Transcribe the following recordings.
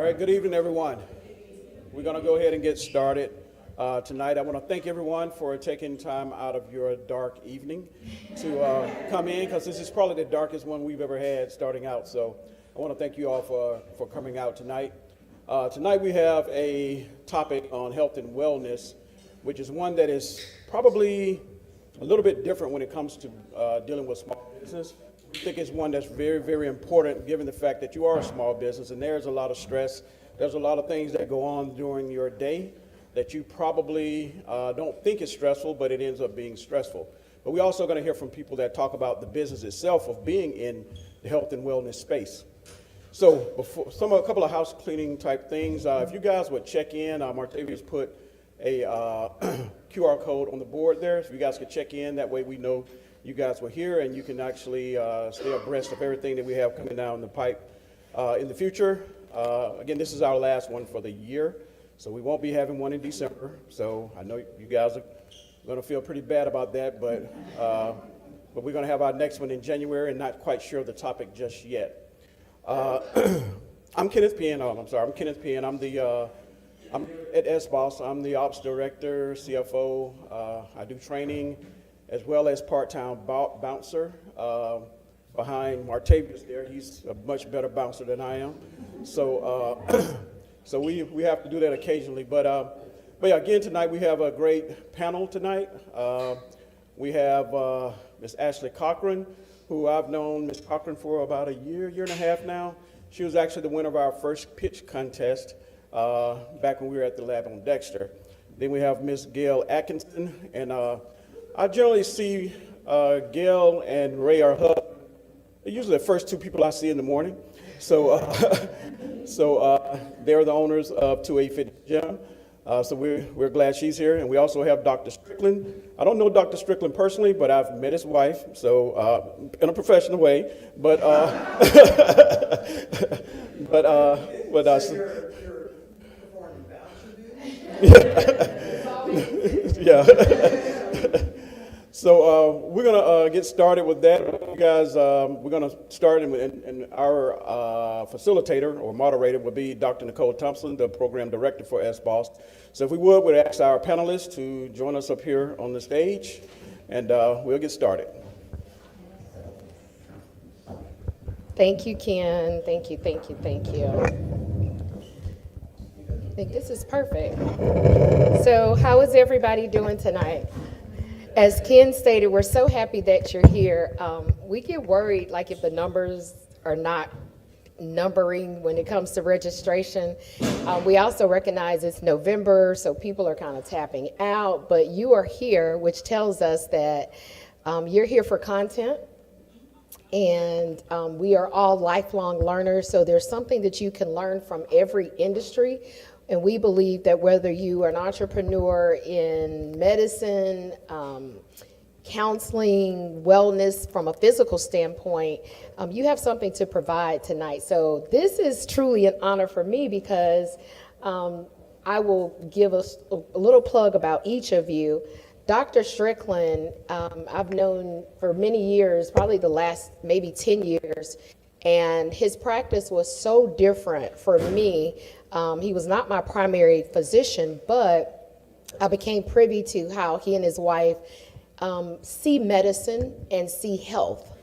right, good evening, everyone. We're going to go ahead and get started tonight. I want to thank everyone for taking time out of your dark evening to come in, because this is probably the darkest one we've ever had starting out. So I want to thank you all for coming out tonight. Tonight we have a topic on health and wellness, which is one that is probably a little bit different when it comes to dealing with small business. I think it's one that's very, very important given the fact that you are a small business and there's a lot of stress. There's a lot of things that go on during your day that you probably don't think is stressful, but it ends up being stressful. But we're also going to hear from people that talk about the business itself of being in the health and wellness space. So a couple of house cleaning type things. If you guys would check in, Martavius put a QR code on the board there. So you guys could check in. That way we know you guys were here and you can actually stay abreast of everything that we have coming down the pipe in the future. Again, this is our last one for the year, so we won't be having one in December. So I know you guys are going to feel pretty bad about that, but we're going to have our next one in January, and not quite sure of the topic just yet. I'm Kenneth Penn. I'm Kenneth Penn. I'm at SBOSS. I'm the ops director, CFO. I do training as well as part-time bouncer behind Martavius there. He's a much better bouncer than I am. So so we have to do that occasionally. But yeah, again, tonight we have a great panel tonight. We have Miss Ashley Cochran, who I've known Miss Cochran for about a year and a half now. She was actually the winner of our first pitch contest back when we were at the lab on Dexter. Then we have Miss Gail Adkison, and I generally see Gail and Ray are they're usually the first two people I see in the morning. So they're the owners of 2A Fitness Gym. So we're glad she's here. And we also have Dr. Strickland. I don't know Dr. Strickland personally, but I've met his wife, so in a professional way. But you're performing bouncer duty? Yeah. So we're going to get started with that. You guys, we're going to start, and our facilitator or moderator will be Dr. Nichole Thompson, the program director for SBOSS. So if we would, we'd ask our panelists to join us up here on the stage, and we'll get started. Thank you, Ken. Thank you. I think this is perfect. So how is everybody doing tonight? As Ken stated, we're so happy that you're here. We get worried, like if the numbers are not numbering when it comes to registration. We also recognize it's November, so people are kind of tapping out, but you are here, which tells us that you're here for content, and we are all lifelong learners, so there's something that you can learn from every industry. And we believe that whether you are an entrepreneur in medicine, counseling, wellness, from a physical standpoint, you have something to provide tonight. So this is truly an honor for me because I will give a little plug about each of you. Dr. Strickland, I've known for many years, probably the last maybe 10 years, and his practice was so different for me. He was not my primary physician, but I became privy to how he and his wife see medicine and see health.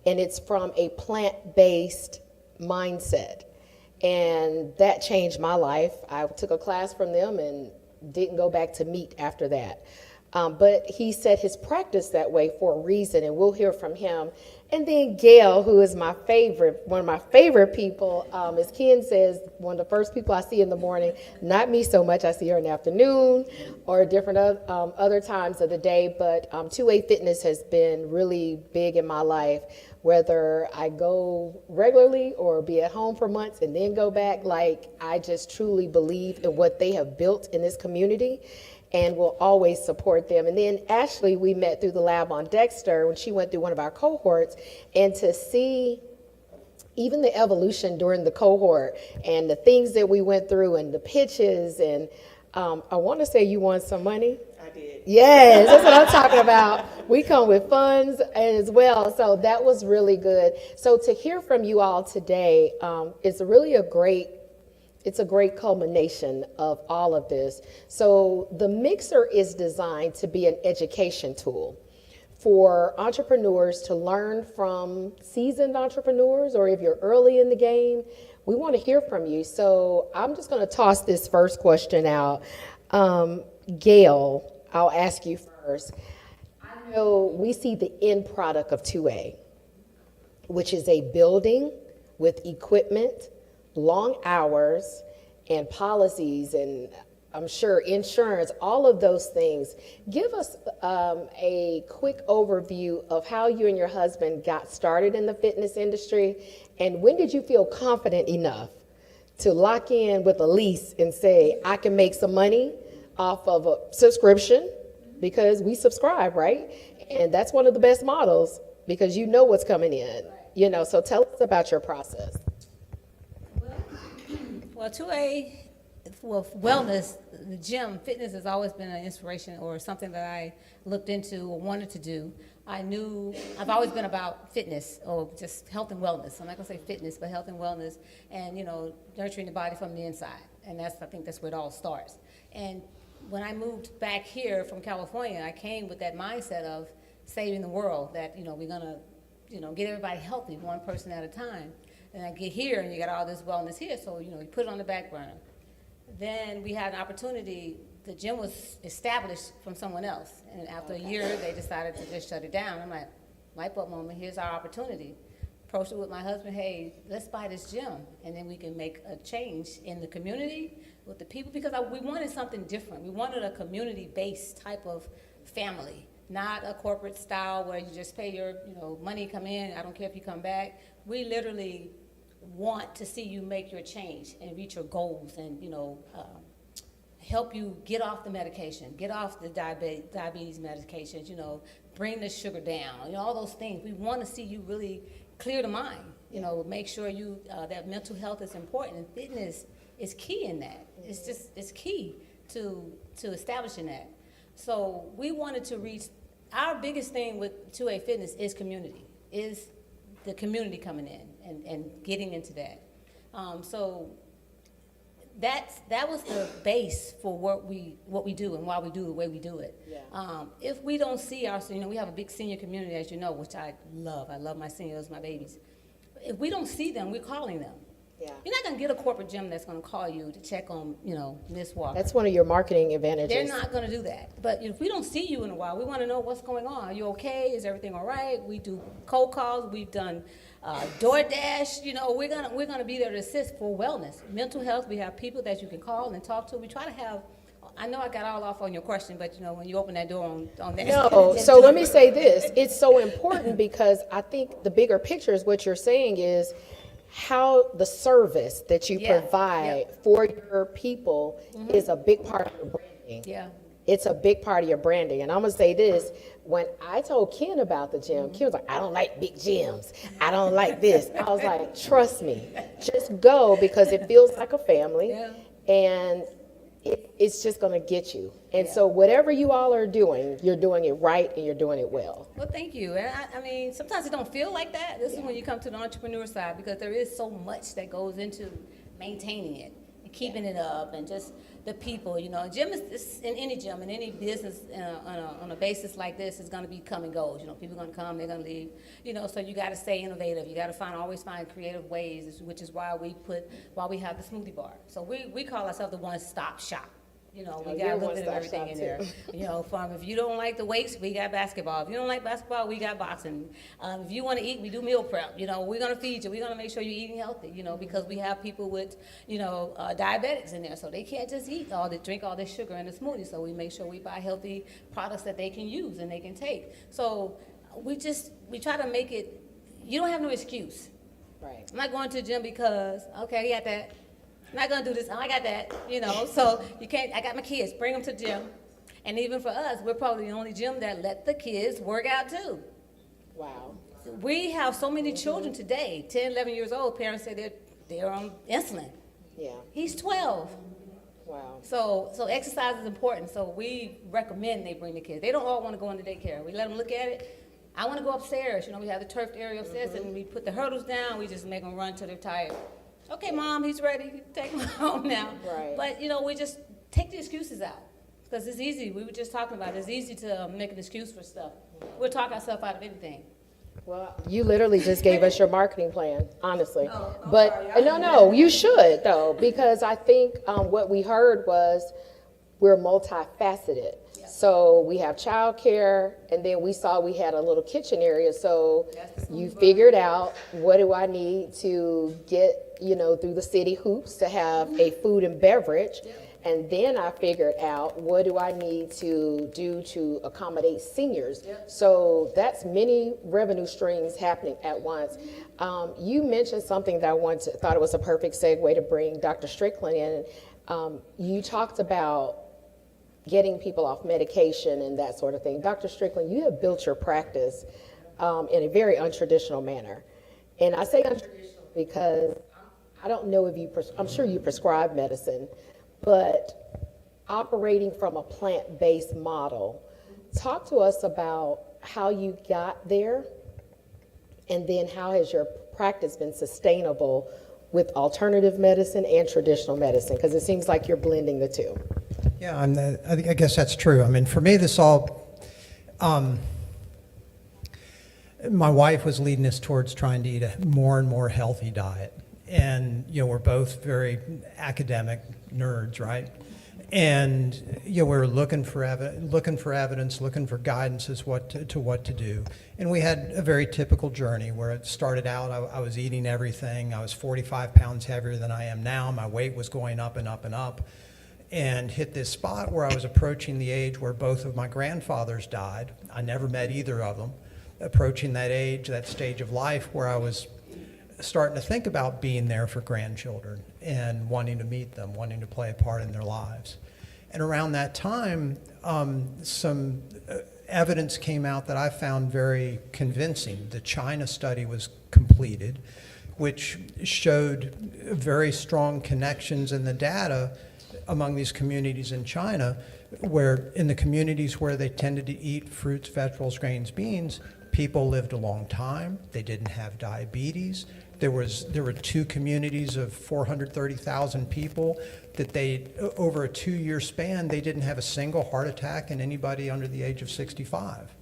And it's from a plant-based mindset. And that changed my life. I took a class from them and didn't go back to meat after that. But he set his practice that way for a reason, and we'll hear from him. And then Gail, who is my favorite, one of my favorite people, as Ken says, one of the first people I see in the morning, not me so much, I see her in the afternoon or different other times of the day, but 2A Fitness has been really big in my life, whether I go regularly or be at home for months and then go back. Like, I just truly believe in what they have built in this community, and will always support them. And then Ashley, we met through the lab on Dexter when she went through one of our cohorts, and to see even the evolution during the cohort and the things that we went through and the pitches, and I want to say you won some money. I did. Yes, that's what I'm talking about. We come with funds as well, so that was really good. So to hear from you all today, it's really a great it's a great culmination of all of this. So the mixer is designed to be an education tool for entrepreneurs to learn from seasoned entrepreneurs, or if you're early in the game, we want to hear from you. So I'm just going to toss this first question out. Gail, I'll ask you first. I know we see the end product of 2A, which is a building with equipment, long hours, and policies, and I'm sure insurance, all of those things. Give us a quick overview of how you and your husband got started in the fitness industry, and when did you feel confident enough to lock in with a lease and say, I can make some money off of a subscription, because we subscribe, right? And that's one of the best models because you know what's coming in, you know, so tell us about your process. Well, 2A, well, wellness, the gym, fitness has always been an inspiration or something that I looked into or wanted to do. I've always been about fitness or just health and wellness. I'm not gonna say fitness, but health and wellness and, you know, nurturing the body from the inside. And I think that's where it all starts. And when I moved back here from California, I came with that mindset of saving the world, that, you know, we're gonna, you know, get everybody healthy, one person at a time. And I get here and you got all this wellness here, so, you know, you put it on the back burner. Then we had an opportunity, the gym was established from someone else. And after a year, they decided to just shut it down. I'm like, light bulb moment, here's our opportunity. Approached it with my husband, hey, let's buy this gym. And then we can make a change in the community with the people, because we wanted something different. We wanted a community-based type of family, not a corporate style where you just pay your, you know, money, come in, I don't care if you come back. We literally want to see you make your change and reach your goals and, you know, help you get off the medication, get off the diabetes medications, you know, bring the sugar down, you know, all those things. We want to see you really clear the mind, you know, make sure you, that mental health is important, and fitness is key in that. It's key to establishing that. So we wanted to reach, our biggest thing with 2A Fitness is community, is the community coming in and getting into that. So that was the base for what we do and why we do the way we do it. Yeah. If we don't see our, you know, we have a big senior community, as you know, which I love. I love my seniors, my babies. If we don't see them, we're calling them. Yeah. You're not going to get a corporate gym that's going to call you to check on, you know, Miss Walker. That's one of your marketing advantages. They're not going to do that. But if we don't see you in a while, we want to know what's going on. Are you okay? Is everything all right? We do cold calls. We've done DoorDash. You know, we're gonna be there to assist for wellness, mental health. We have people that you can call and talk to. We try to have. I know I got all off on your question, but you know, when you open that door on that. No, so let me say this. It's so important because I think the bigger picture is what you're saying is how the service that you provide for your people is a big part of your branding. Yeah. It's a big part of your branding. And I'm going to say this. When I told Ken about the gym, Ken was like, I don't like big gyms. I don't like this. I was like, trust me. Just go, because it feels like a family. Yeah. And it's just going to get you. And so whatever you all are doing, you're doing it right and you're doing it well. Well, thank you. And I mean, sometimes it don't feel like that. This is when you come to the entrepreneur side, because there is so much that goes into maintaining it and keeping it up, and just the people, you know. Gym is in any gym, in any business on a basis like this, is going to be come and goes. You know, people are going to come, they're going to leave. You know, so you got to stay innovative. You got to always find creative ways, which is why we have the smoothie bar. So we call ourselves the one-stop shop. You know, we got a little bit of everything in there. You know, from if you don't like the weights, we got basketball. If you don't like basketball, we got boxing. If you want to eat, we do meal prep. You know, we're going to feed you. We're going to make sure you're eating healthy, you know, because we have people with, you know, diabetics in there. So they can't just drink all this sugar in the smoothie. So we make sure we buy healthy products that they can use and they can take. So we try to make it, you don't have no excuse. Right. I'm not going to the gym because, okay, you got that. I'm not going to do this. I got that, you know. So you can't, I got my kids, bring them to the gym. And even for us, we're probably the only gym that let the kids work out too. Wow. We have so many children today, 10, 11 years old. Parents say they're on insulin. Yeah. He's 12. Wow. So exercise is important. So we recommend they bring the kids. They don't all want to go into daycare. We let them look at it. I want to go upstairs. You know, we have the turfed area upstairs, and we put the hurdles down. We just make them run till they're tired. okay, Mom, he's ready, take him home now. Right. But, you know, we just take the excuses out, because it's easy, we were just talking about it, it's easy to make an excuse for stuff. We'll talk ourselves out of anything. Well, you literally just gave us your marketing plan, honestly. Oh, I'm But, sorry. no, you should though, because I think what we heard was we're multifaceted. So we have childcare, and then we saw we had a little kitchen area. So you figured out, what do I need to get, through the city hoops to have a food and beverage? And then I figured out, what do I need to do to accommodate seniors? So that's many revenue streams happening at once. You mentioned something that I thought it was a perfect segue to bring Dr. Strickland in. You talked about getting people off medication and that sort of thing. Dr. Strickland, you have built your practice in a very untraditional manner. And I say untraditional because I don't know if I'm sure you prescribe medicine, but operating from a plant-based model. Talk to us about how you got there, and then how has your practice been sustainable with alternative medicine and traditional medicine? Because it seems like you're blending the two. Yeah, I guess that's true. I mean, for me, this all, my wife was leading us towards trying to eat a more and more healthy diet. And, we're both very academic nerds, right? And, we were looking for evidence, looking for guidance as what to do. And we had a very typical journey where it started out, I was eating everything. I was 45 pounds heavier than I am now. My weight was going up and up and up. And hit this spot where I was approaching the age where both of my grandfathers died. I never met either of them. Approaching that age, that stage of life where I was starting to think about being there for grandchildren and wanting to meet them, wanting to play a part in their lives. And around that time, some evidence came out that I found very convincing. The China study was completed, which showed very strong connections in the data among these communities in China, where in the communities where they tended to eat fruits, vegetables, grains, beans, people lived a long time. They didn't have diabetes. There were two communities of 430,000 people that over a 2-year span, they didn't have a single heart attack in anybody under the age of 65.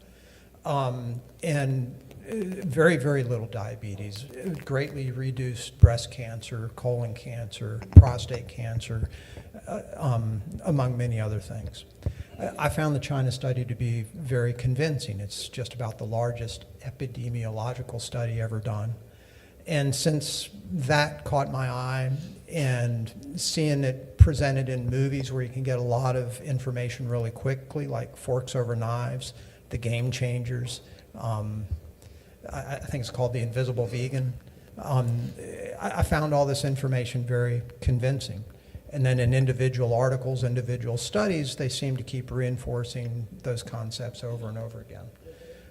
And very, very little diabetes, greatly reduced breast cancer, colon cancer, prostate cancer, among many other things. I found the China study to be very convincing. It's just about the largest epidemiological study ever done. And since that caught my eye, and seeing it presented in movies where you can get a lot of information really quickly, like Forks Over Knives, The Game Changers, I think it's called The Invisible Vegan. I found all this information very convincing. And then in individual articles, individual studies, they seem to keep reinforcing those concepts over and over again.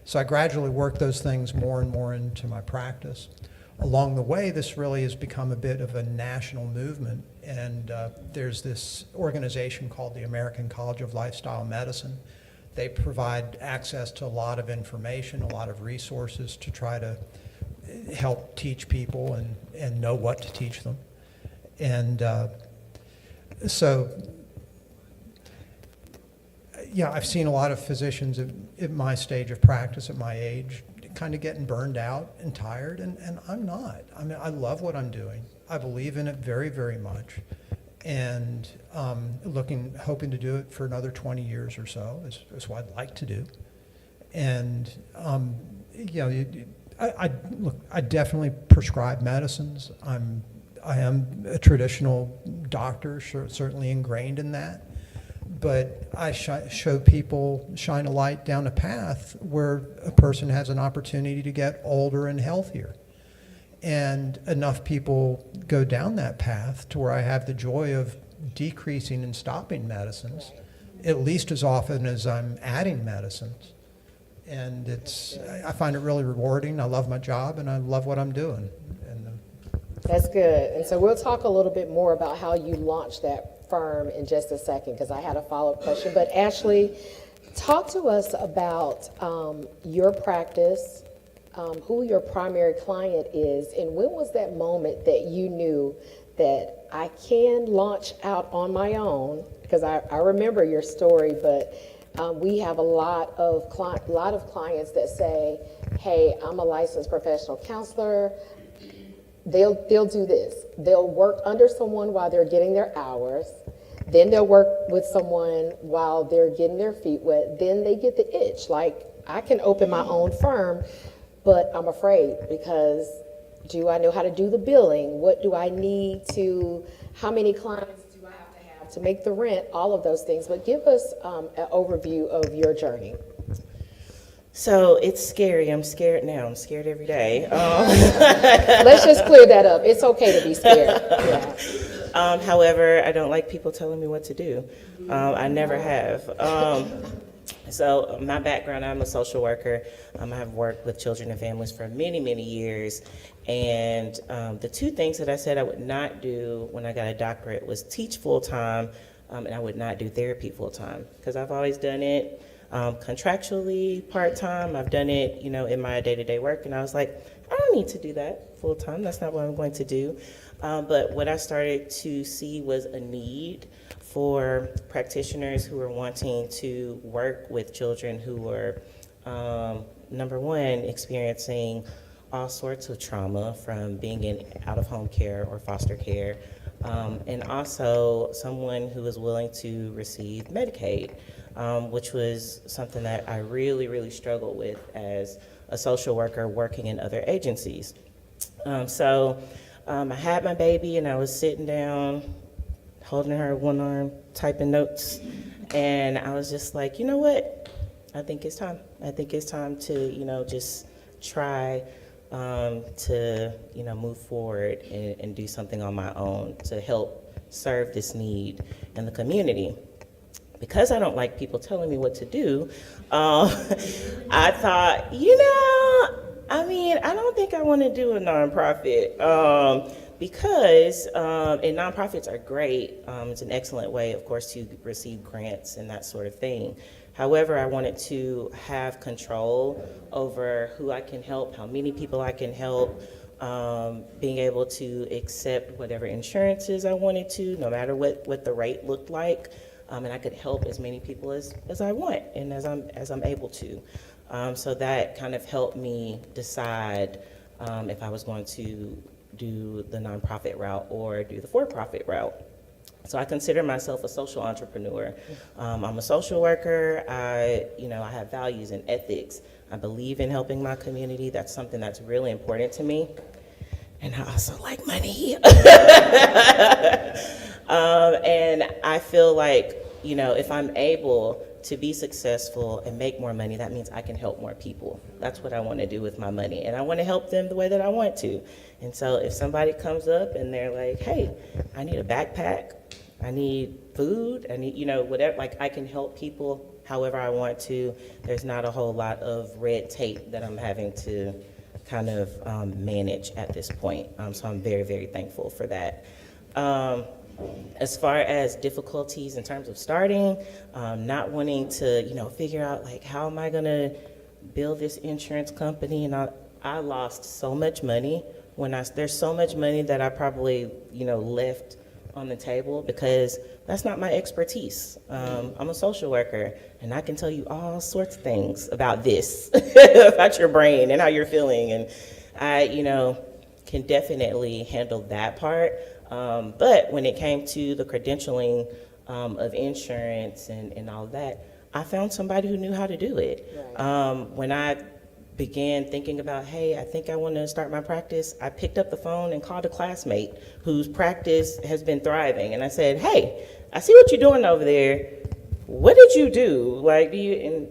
So I gradually worked those things more and more into my practice. Along the way, this really has become a bit of a national movement, and there's this organization called the American College of Lifestyle Medicine. They provide access to a lot of information, a lot of resources to try to help teach people and know what to teach them. And so, yeah, I've seen a lot of physicians at my stage of practice, at my age, kind of getting burned out and tired, and I'm not. I mean, I love what I'm doing. I believe in it very, very much. And hoping to do it for another 20 years or so is what I'd like to do. And, I definitely prescribe medicines. I am a traditional doctor, certainly ingrained in that. But I show people, shine a light down a path where a person has an opportunity to get older and healthier. And enough people go down that path to where I have the joy of decreasing and stopping medicines, at least as often as I'm adding medicines. And I find it really rewarding. I love my job and I love what I'm doing. That's good. And so we'll talk a little bit more about how you launched that firm in just a second, because I had a follow-up question. But Ashley, talk to us about your practice, who your primary client is, and when was that moment that you knew that I can launch out on my own? Because I remember your story, but we have a lot of clients that say, hey, I'm a licensed professional counselor. They'll do this. They'll work under someone while they're getting their hours. Then they'll work with someone while they're getting their feet wet. Then they get the itch. Like, I can open my own firm, but I'm afraid because do I know how to do the billing? What do I need to, how many clients do I have to make the rent? All of those things. But give us an overview of your journey. So it's scary. I'm scared now. I'm scared every day. Let's just clear that up. It's okay to be scared. Yeah. However, I don't like people telling me what to do. I never have. So my background, I'm a social worker. I have worked with children and families for many, many years. And the two things that I said I would not do when I got a doctorate was teach full-time, and I would not do therapy full-time, because I've always done it contractually part-time. I've done it, in my day-to-day work, and I was like, I don't need to do that full-time. That's not what I'm going to do. But what I started to see was a need for practitioners who were wanting to work with children who were, number one, experiencing all sorts of trauma from being in out-of-home care or foster care, and also someone who was willing to receive Medicaid, which was something that I really, really struggled with as a social worker working in other agencies. So I had my baby, and I was sitting down, holding her one arm, typing notes, and I was just like, you know what? I think it's time. I think it's time to, just try to, move forward and do something on my own to help serve this need in the community. Because I don't like people telling me what to do, I thought, I don't think I want to do a nonprofit. Because, and nonprofits are great. It's an excellent way, of course, to receive grants and that sort of thing. However, I wanted to have control over who I can help, how many people I can help, being able to accept whatever insurances I wanted to, no matter what the rate looked like, and I could help as many people as I want and as I'm able to. So that kind of helped me decide if I was going to do the nonprofit route or do the for-profit route. So I consider myself a social entrepreneur. I'm a social worker. I have values and ethics. I believe in helping my community. That's something that's really important to me. And I also like money. And I feel like, if I'm able to be successful and make more money, that means I can help more people. That's what I want to do with my money. And I want to help them the way that I want to. And so if somebody comes up and they're like, hey, I need a backpack, I need food, I need, whatever, like I can help people however I want to. There's not a whole lot of red tape that I'm having to kind of manage at this point. So I'm very, very thankful for that. As far as difficulties in terms of starting, not wanting to, figure out like, how am I gonna build this insurance company? And I lost so much money there's so much money that I probably, left on the table because that's not my expertise. I'm a social worker, and I can tell you all sorts of things about this, about your brain and how you're feeling, and I, can definitely handle that part. But when it came to the credentialing of insurance and all that, I found somebody who knew how to do it. Right. When I began thinking about, hey, I think I want to start my practice, I picked up the phone and called a classmate whose practice has been thriving. And I said, hey, I see what you're doing over there. What did you do? Like, he,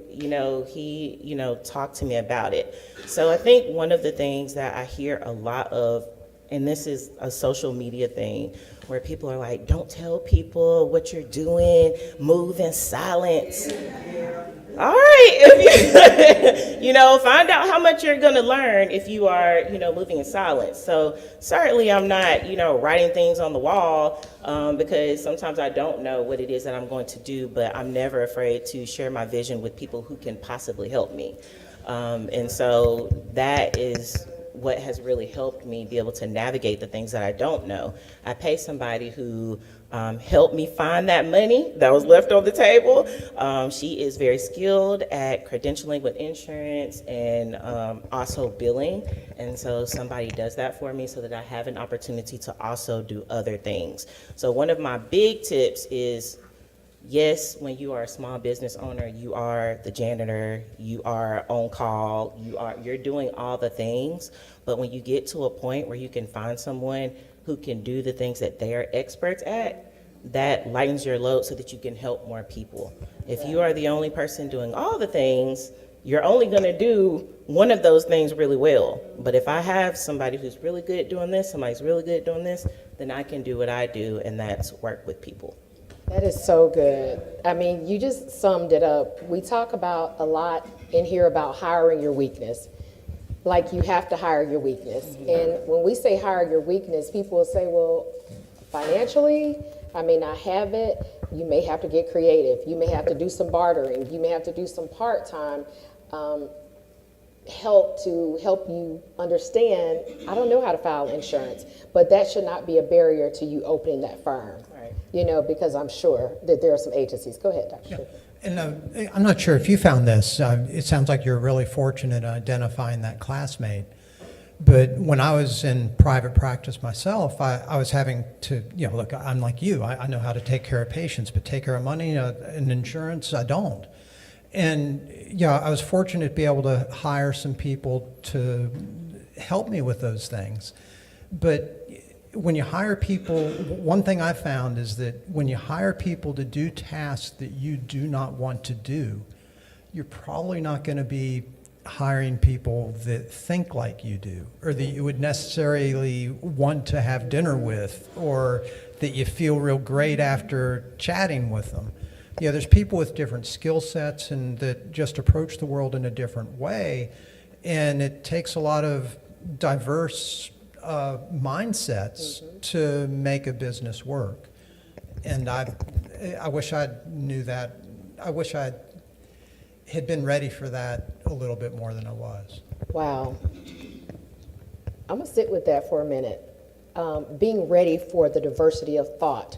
talked to me about it. So I think one of the things that I hear a lot of, and this is a social media thing, where people are like, don't tell people what you're doing, move in silence. All right, if you, find out how much you're gonna learn if you are, moving in silence. So certainly I'm not, writing things on the wall because sometimes I don't know what it is that I'm going to do, but I'm never afraid to share my vision with people who can possibly help me. And so that is what has really helped me be able to navigate the things that I don't know. I pay somebody who helped me find that money that was left on the table. She is very skilled at credentialing with insurance and also billing. And so somebody does that for me so that I have an opportunity to also do other things. So one of my big tips is, yes, when you are a small business owner, you are the janitor, you are on call, you're doing all the things. But when you get to a point where you can find someone who can do the things that they are experts at, that lightens your load so that you can help more people. If you are the only person doing all the things, you're only gonna do one of those things really well. But if I have somebody who's really good at doing this, somebody's really good at doing this, then I can do what I do, and that's work with people. That is so good. I mean, you just summed it up. We talk about a lot in here about hiring your weakness. Like, you have to hire your weakness. And when we say hire your weakness, people will say, well, financially, I may not have it. You may have to get creative. You may have to do some bartering. You may have to do some part-time help to help you understand, I don't know how to file insurance, but that should not be a barrier to you opening that firm. Right. You know, because I'm sure that there are some agencies. Go ahead, Dr. Strickland. And I'm not sure if you found this. It sounds like you're really fortunate in identifying that classmate. But when I was in private practice myself, I was having to, look, I'm like you. I know how to take care of patients, but take care of money and insurance, I don't. And I was fortunate to be able to hire some people to help me with those things. But when you hire people, one thing I found is that when you hire people to do tasks that you do not want to do, you're probably not going to be hiring people that think like you do, or that you would necessarily want to have dinner with, or that you feel real great after chatting with them. There's people with different skill sets and that just approach the world in a different way, and it takes a lot of diverse mindsets to make a business work. And I wish I knew that. I wish I had been ready for that a little bit more than I was. Wow. I'm gonna sit with that for a minute. Being ready for the diversity of thought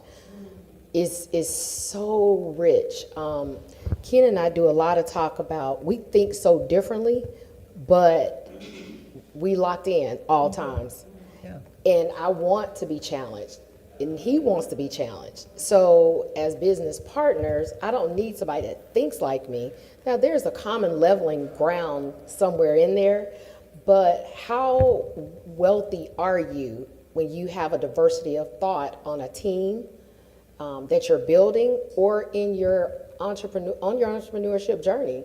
is so rich. Ken and I do a lot of talk about, we think so differently, but we locked in all times. Yeah. And I want to be challenged, and he wants to be challenged. So as business partners, I don't need somebody that thinks like me. Now, there's a common leveling ground somewhere in there, but how wealthy are you when you have a diversity of thought on a team that you're building, or in your entrepreneurship journey?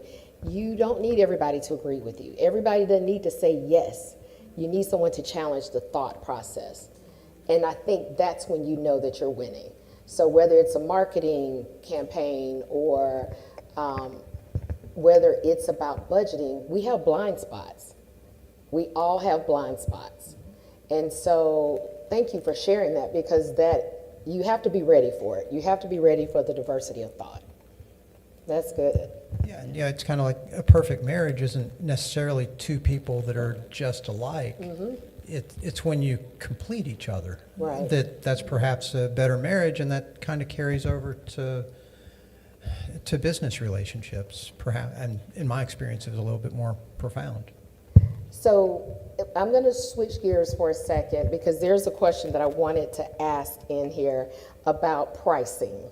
You don't need everybody to agree with you. Everybody doesn't need to say yes. You need someone to challenge the thought process. And I think that's when you know that you're winning. So whether it's a marketing campaign or whether it's about budgeting, we have blind spots. We all have blind spots. And so thank you for sharing that, because that, you have to be ready for it. You have to be ready for the diversity of thought. That's good. Yeah, it's kind of like a perfect marriage isn't necessarily two people that are just alike. It's when you complete each other. Right. That's perhaps a better marriage, and that kind of carries over to business relationships, perhaps. And in my experience, it was a little bit more profound. So I'm going to switch gears for a second, because there's a question that I wanted to ask in here about pricing,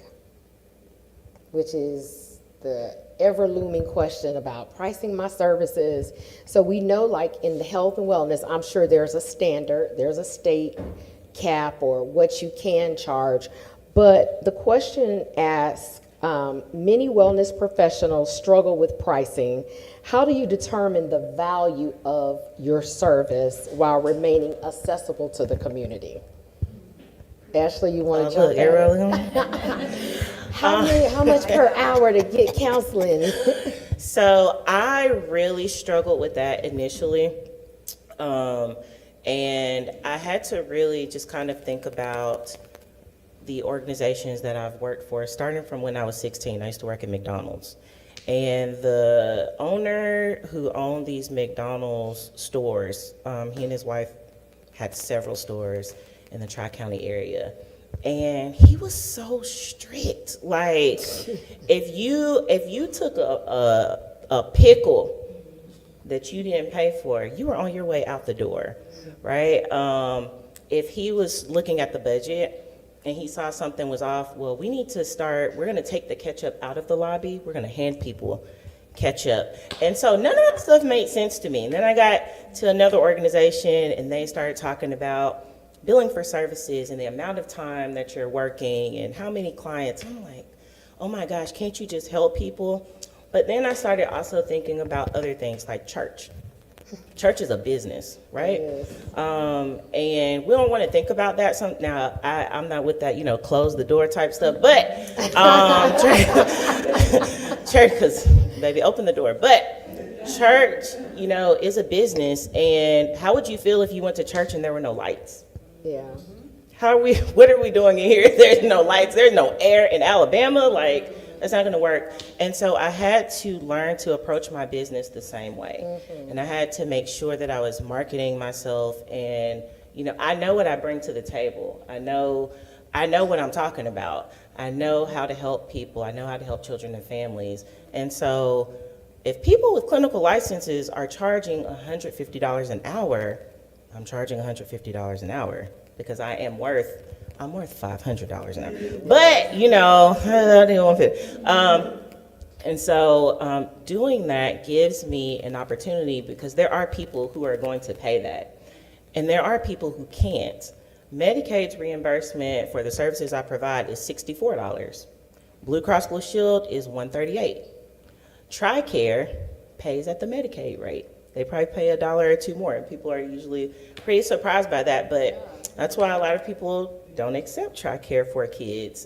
which is the ever-looming question about pricing my services. So we know, like in the health and wellness, I'm sure there's a standard, there's a state cap or what you can charge. But the question asks, many wellness professionals struggle with pricing. How do you determine the value of your service while remaining accessible to the community? Ashley, you want to jump in? How much per hour to get counseling? So I really struggled with that initially. And I had to really just kind of think about the organizations that I've worked for, starting from when I was 16. I used to work at McDonald's. And the owner who owned these McDonald's stores, he and his wife had several stores in the Tri-County area. And he was so strict. Like, if you took a pickle that you didn't pay for, you were on your way out the door, right? If he was looking at the budget and he saw something was off, well, we're gonna take the ketchup out of the lobby, we're gonna hand people ketchup. And so none of that stuff made sense to me. And then I got to another organization and they started talking about billing for services and the amount of time that you're working and how many clients. I'm like, oh my gosh, can't you just help people? But then I started also thinking about other things like church. Church is a business, right? And we don't want to think about that. Now, I'm not with that, close the door type stuff, but church, because baby, open the door. But church, is a business. And how would you feel if you went to church and there were no lights? Yeah. What are we doing in here? There's no lights, there's no air in Alabama. Like, that's not gonna work. And so I had to learn to approach my business the same way. And I had to make sure that I was marketing myself and, I know what I bring to the table. I know what I'm talking about. I know how to help people. I know how to help children and families. And so if people with clinical licenses are charging $150 an hour, I'm charging $150 an hour because I'm worth $500 an hour. But, I didn't want to. And so doing that gives me an opportunity because there are people who are going to pay that. And there are people who can't. Medicaid's reimbursement for the services I provide is $64. Blue Cross Blue Shield is $138. TRICARE pays at the Medicaid rate. They probably pay $1 or $2 more. And people are usually pretty surprised by that, but that's why a lot of people don't accept TRICARE for kids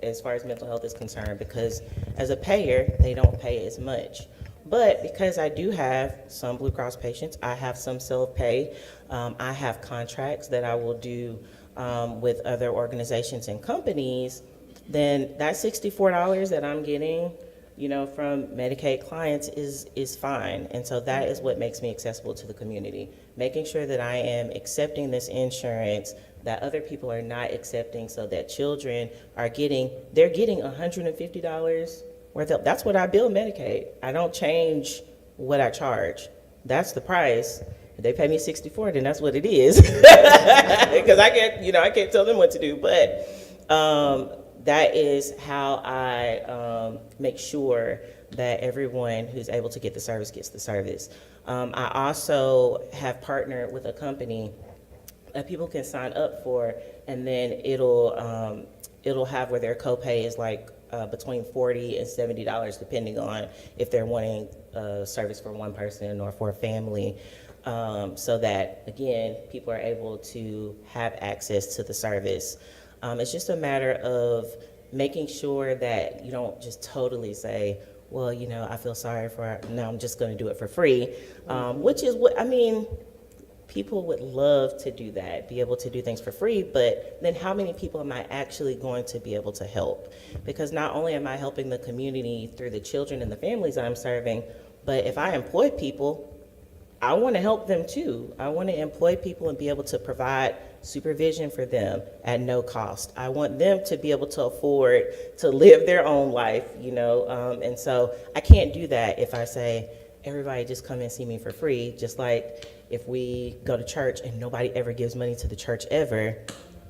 as far as mental health is concerned, because as a payer, they don't pay as much. But because I do have some Blue Cross patients, I have some self-pay, I have contracts that I will do with other organizations and companies, then that $64 that I'm getting, from Medicaid clients is fine. And so that is what makes me accessible to the community, making sure that I am accepting this insurance that other people are not accepting, so that children are getting $150 worth of, that's what I bill Medicaid. I don't change what I charge. That's the price. If they pay me $64, then that's what it is. Because I can't tell them what to do. But that is how I make sure that everyone who's able to get the service gets the service. I also have partnered with a company that people can sign up for, and then it'll have where their copay is like between $40 and $70, depending on if they're wanting a service for one person or for a family, so that, again, people are able to have access to the service. It's just a matter of making sure that you don't just totally say, well, I feel sorry for, now I'm just going to do it for free, which is what, people would love to do that, be able to do things for free, but then how many people am I actually going to be able to help? Because not only am I helping the community through the children and the families I'm serving, but if I employ people, I want to help them too. I want to employ people and be able to provide supervision for them at no cost. I want them to be able to afford to live their own life, and so I can't do that if I say, everybody just come and see me for free, just like if we go to church and nobody ever gives money to the church ever,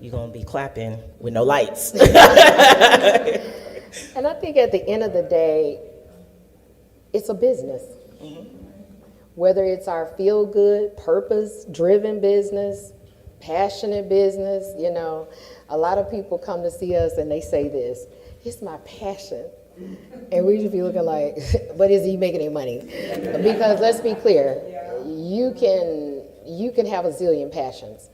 you're going to be clapping with no lights. And I think at the end of the day, it's a business. Whether it's our feel-good, purpose-driven business, passionate business, a lot of people come to see us and they say this, it's my passion. And we just be looking like, but is he making any money? Because let's be clear, you can have a zillion passions,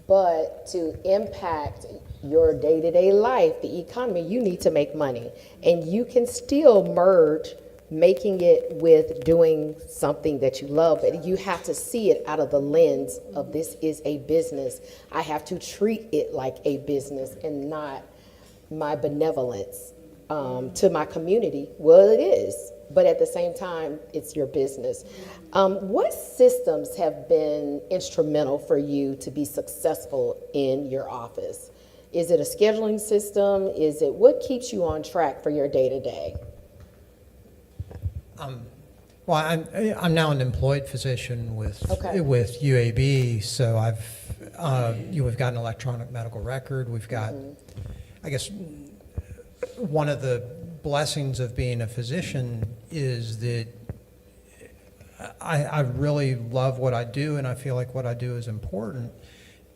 but to impact your day-to-day life, the economy, you need to make money. And you can still merge making it with doing something that you love, but you have to see it out of the lens of this is a business. I have to treat it like a business and not my benevolence to my community. Well, it is. but at the same time, it's your business. What systems have been instrumental for you to be successful in your office? Is it a scheduling system? What keeps you on track for your day-to-day? Well, I'm now an employed physician with Okay. with UAB, so we've got an electronic medical record. We've got, I guess, one of the blessings of being a physician is that I really love what I do, and I feel like what I do is important.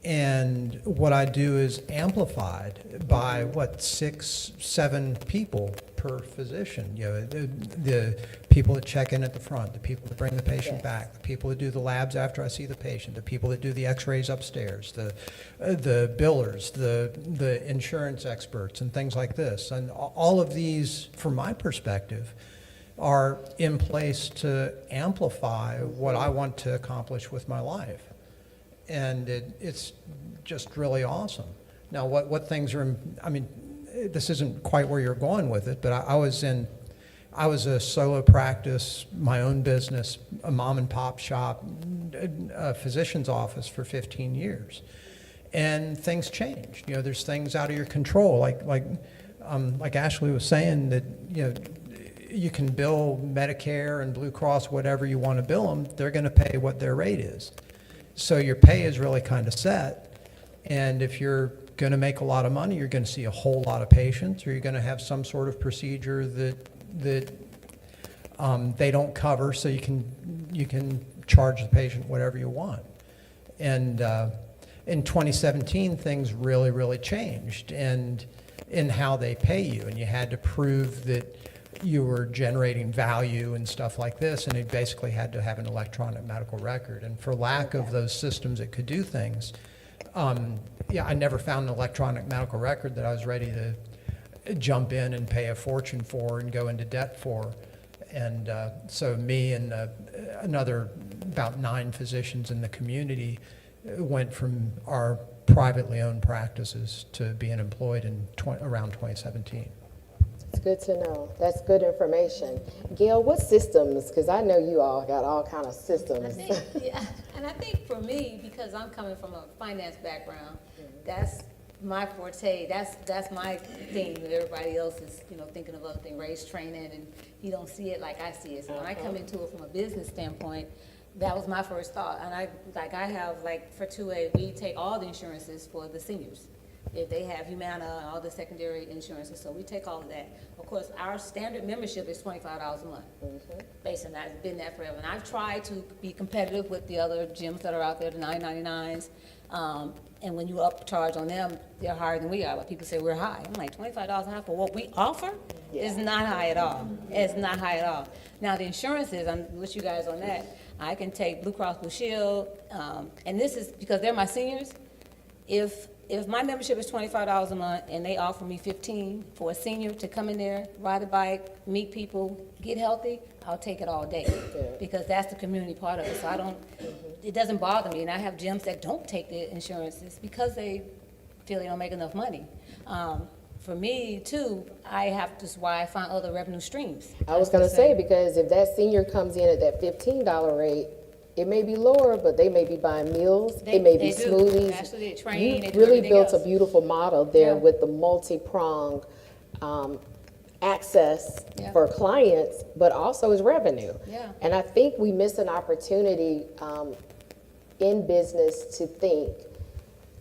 And what I do is amplified by 6, 7 people per physician. The people that check in at the front, the people that bring the patient back, the people that do the labs after I see the patient, the people that do the X-rays upstairs, the billers, the insurance experts, and things like this. And all of these, from my perspective, are in place to amplify what I want to accomplish with my life. And it's just really awesome. Now, what things are, this isn't quite where you're going with it, but I was a solo practice, my own business, a mom and pop shop, a physician's office for 15 years. And things changed. There's things out of your control, like Ashley was saying, that, you can bill Medicare and Blue Cross, whatever you want to bill them, they're going to pay what their rate is. So your pay is really kind of set, and if you're going to make a lot of money, you're going to see a whole lot of patients, or you're going to have some sort of procedure that they don't cover, so you can charge the patient whatever you want. And in 2017, things really, really changed, and in how they pay you, and you had to prove that you were generating value and stuff like this, and it basically had to have an electronic medical record. And for lack of those systems that could do things, I never found an electronic medical record that I was ready to jump in and pay a fortune for and go into debt for. And so me and another about 9 physicians in the community went from our privately owned practices to being employed in around 2017. It's good to know. That's good information. Gail, what systems, because I know you all got all kind of systems. And I think for me, because I'm coming from a finance background, that's my forte. That's my thing. Everybody else is, thinking of other things, race training, and you don't see it like I see it. So when I come into it from a business standpoint, that was my first thought. And I have for 2A, we take all the insurances for the seniors. If they have Humana and all the secondary insurances, so we take all of that. Of course, our standard membership is $25 a month. Based on that, it's been that forever. And I've tried to be competitive with the other gyms that are out there, the $9.99s. And when you upcharge on them, they're higher than we are. But people say we're high. I'm like, $25 a month for what we offer is not high at all. It's not high at all. Now the insurances, I'm with you guys on that. I can take Blue Cross Blue Shield, and this is because they're my seniors. If my membership is $25 a month and they offer me $15 for a senior to come in there, ride a bike, meet people, get healthy, I'll take it all day because that's the community part of it. So it doesn't bother me. And I have gyms that don't take the insurances because they feel they don't make enough money. For me, too, that's why I find other revenue streams. I was going to say, because if that senior comes in at that $15 rate, it may be lower, but they may be buying meals. It may be smoothies. Actually, they train. You really built a beautiful model there with the multi-pronged access for clients, but also as revenue. Yeah. And I think we miss an opportunity in business to think.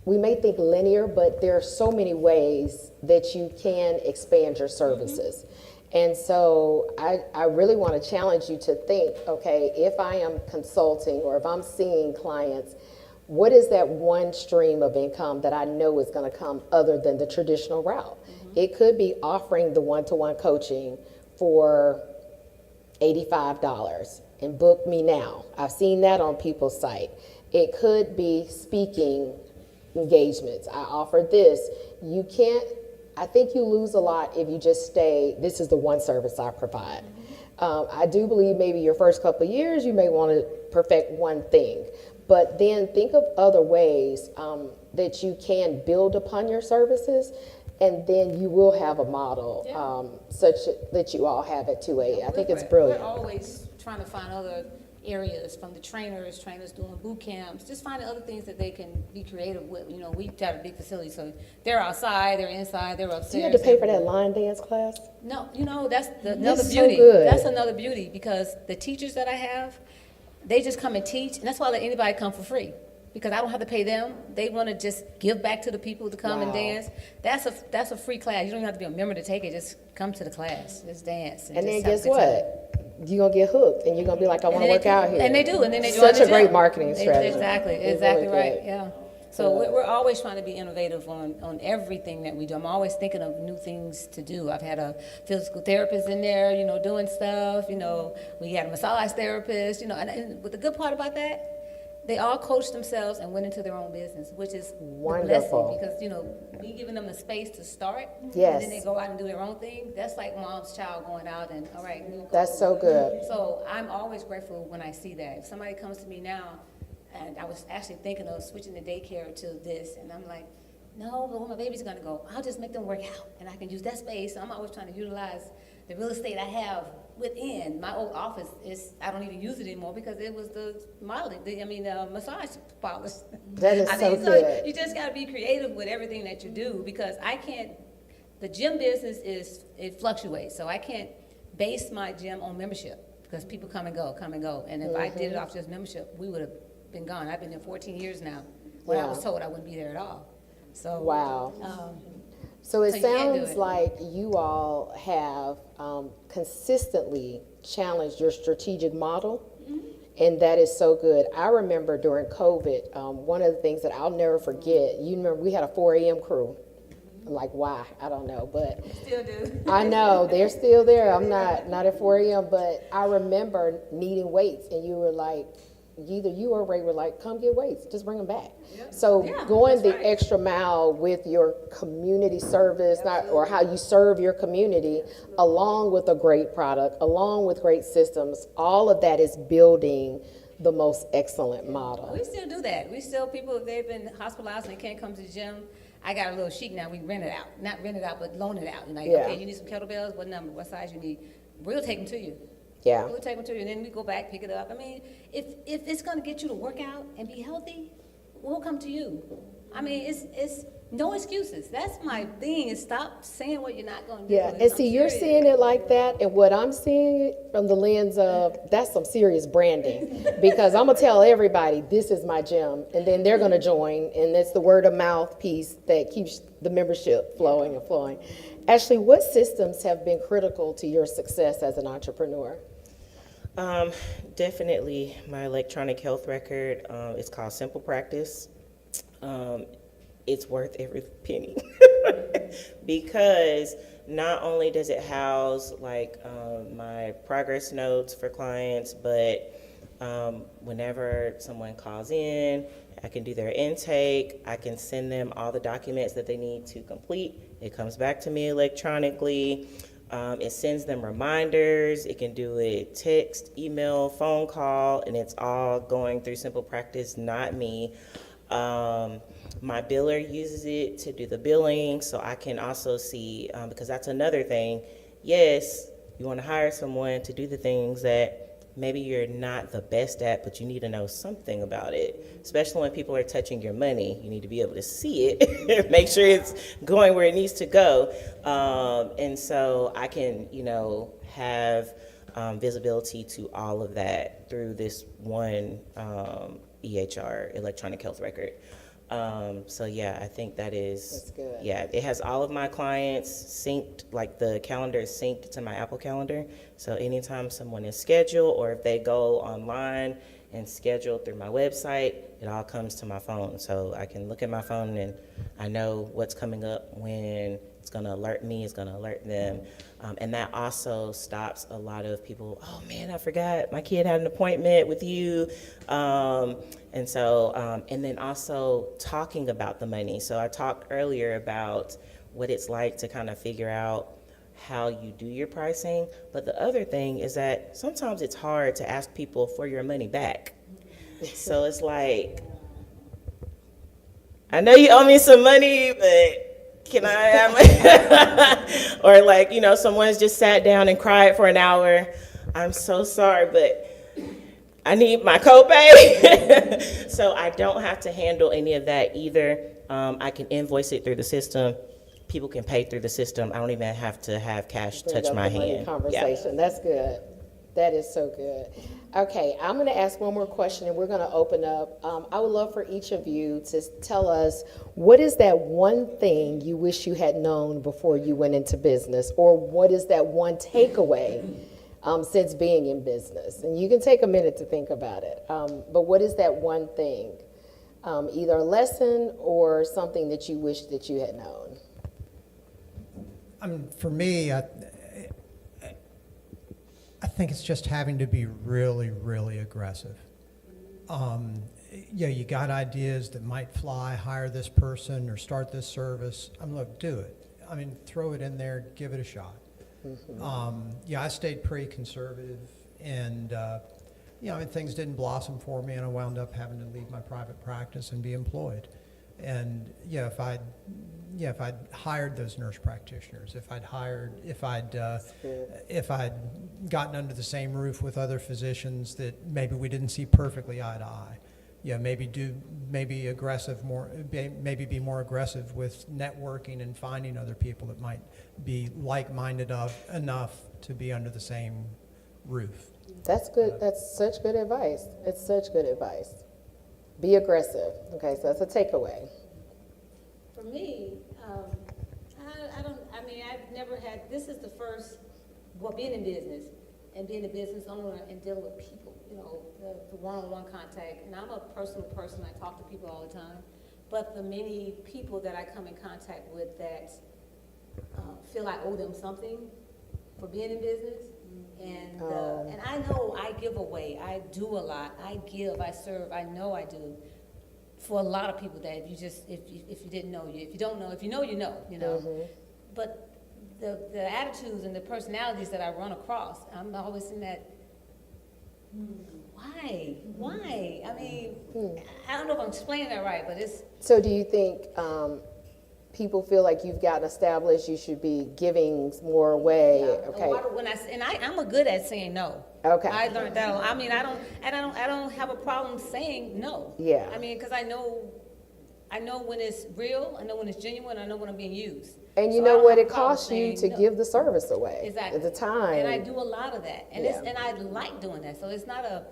We may think linear, but there are so many ways that you can expand your services. And so I really want to challenge you to think, okay, if I am consulting or if I'm seeing clients, what is that one stream of income that I know is going to come other than the traditional route? It could be offering the one-to-one coaching for $85 and book me now. I've seen that on people's site. It could be speaking engagements. I offer this. I think you lose a lot if you just stay, this is the one service I provide. I do believe maybe your first couple of years, you may want to perfect one thing, but then think of other ways that you can build upon your services. and then you will have a model such that you all have at 2A. I think it's brilliant. We're always trying to find other areas from the trainers doing boot camps, just finding other things that they can be creative with. You know, we have a big facility, so they're outside, they're inside, they're upstairs. Do you have to pay for that line dance class? No, you know, that's another so beauty. good. That's another beauty, because the teachers that I have, they just come and teach, and that's why I let anybody come for free, because I don't have to pay them. They want to just give back to the people to come and Wow. dance. That's a free class. You don't even have to be a member to take it. Just come to the class, just dance. And then just have guess a good time. what? You're going to get hooked, and you're going to be like, I want to And then work they- out here. And they do, and then they join Such the a great gym. marketing strategy. Exactly, It's exactly really right, good. yeah. So we're always trying to be innovative on everything that we do. I'm always thinking of new things to do. I've had a physical therapist in there, you know, doing stuff, you know. We had a massage therapist, you know, and but the good part about that, they all coached themselves and went into their own business, which is the Wonderful. blessing, because, you know, me giving them the space to start, Yes. and then they go out and do their own thing. That's like mom's child going out and, all right, new That's goals. so good. So I'm always grateful when I see that. If somebody comes to me now, and I was actually thinking of switching the daycare to this, and I'm like, no, but when my baby's gonna go, I'll just make them work out, and I can use that space. So I'm always trying to utilize the real estate I have within. My old office I don't even use it anymore because it was the modeling, massage parlors. That is so so good. you just gotta be creative with everything that you do, because the gym business it fluctuates, so I can't base my gym on membership, because people come and go. And if I did it off just membership, we would have been gone. I've been there 14 years now, when I Yeah. was told I wouldn't be there at all. So, Wow. So it So you can't do sounds it. like you all have consistently challenged your strategic model, and that is so good. I remember during COVID, one of the things that I'll never forget, you remember we had a 4 a.m. crew. Like, why? I don't know, but still do. I know they're still there. I'm not at 4 a.m., but I remember needing weights, and you were like, either you or Ray were like, come get weights, just bring them back. So Yeah, going that's the right. extra mile with your community service, or how you serve your community, along with a great product, along with great systems, all of that is building the most excellent model. We still do that. We still, people, if they've been hospitalized and they can't come to the gym, I got a little sheet now, we rent it out. Not rent it out, but loan it out. Like, Yeah. okay, you need some kettlebells, what number, what size you need? We'll take them to you. Yeah. We'll take them to you, and then we go back, pick it up. I mean, if it's gonna get you to work out and be healthy, we'll come to you. I mean, it's no excuses. That's my thing, is stop saying what you're not gonna do. Yeah, and see, you're seeing it like that, and what I'm seeing it from the lens of, that's some serious branding. Because I'm gonna tell everybody, this is my gym, and then they're gonna join, and it's the word of mouth piece that keeps the membership flowing and flowing. Ashley, what systems have been critical to your success as an entrepreneur? Definitely my electronic health record. It's called Simple Practice. It's worth every penny because not only does it house my progress notes for clients, but whenever someone calls in, I can do their intake. I can send them all the documents that they need to complete. It comes back to me electronically. It sends them reminders. It can do it text, email, phone call, and it's all going through Simple Practice, not me. My biller uses it to do the billing, so I can also see, because that's another thing. Yes, you want to hire someone to do the things that maybe you're not the best at, but you need to know something about it. Especially when people are touching your money, you need to be able to see it, make sure it's going where it needs to go. And so I can, have visibility to all of that through this one EHR, electronic health record. So yeah, I think that is, That's good. yeah, it has all of my clients synced, like the calendar is synced to my Apple Calendar. So anytime someone is scheduled, or if they go online and schedule through my website, it all comes to my phone. So I can look at my phone and I know what's coming up, when it's gonna alert me, it's gonna alert them. And that also stops a lot of people, oh man, I forgot, my kid had an appointment with you. And so, and then also talking about the money. So I talked earlier about what it's like to kind of figure out how you do your pricing. But the other thing is that sometimes it's hard to ask people for your money back. So it's like, I know you owe me some money, but can I have or like, you know, someone's just sat down and cried for an hour. I'm so sorry, but I need my copay. So I don't have to handle any of that either. I can invoice it through the system. People can pay through the system. I don't even have to have cash Bring touch up my the money hand. Conversation, that's good. That is so good. Okay, I'm gonna ask one more question and we're gonna open up. I would love for each of you to tell us, what is that one thing you wish you had known before you went into business? Or what is that one takeaway since being in business? And you can take a minute to think about it. But what is that one thing? Either a lesson or something that you wish that you had known? For me, I think it's just having to be really, really aggressive. Yeah, you got ideas that might fly, hire this person or start this service. Look, do it. I mean, throw it in there, give it a shot. Yeah, I stayed pretty conservative, and you know, things didn't blossom for me, and I wound up having to leave my private practice and be employed. And yeah, if I'd hired those nurse practitioners, if I'd gotten under the same roof with other physicians that maybe we didn't see perfectly eye to eye, yeah, maybe be more aggressive with networking and finding other people that might be like-minded enough to be under the same roof. That's good. That's such good advice. It's such good advice. Be aggressive. Okay, so that's a takeaway. For me, I've never had, this is the first, well, being in business and being a business owner and dealing with people, you know, the one-on-one contact. And I'm a personal person, I talk to people all the time. But the many people that I come in contact with that feel I owe them something for being in business. And I know I give away, I do a lot, I give, I serve, I know I do. For a lot of people that if you didn't know, if you don't know, if you know, you know, you know. Mm-hmm. But the attitudes and the personalities that I run across, I'm always in that, why? I mean, I don't know if I'm explaining that right, but it's. So do you think people feel like you've gotten established, you should be giving more away? Yeah. Okay. I'm a good at saying no. Okay. I learned that. I mean, I don't have a problem saying no. Yeah. I mean, because I know when it's real. I know when it's genuine. I know when I'm being used. And you So I know don't what have it a problem costs you saying to no. give the service away. Exactly. At the time. And I do a lot of that. And Yeah. and I like doing that. So it's not a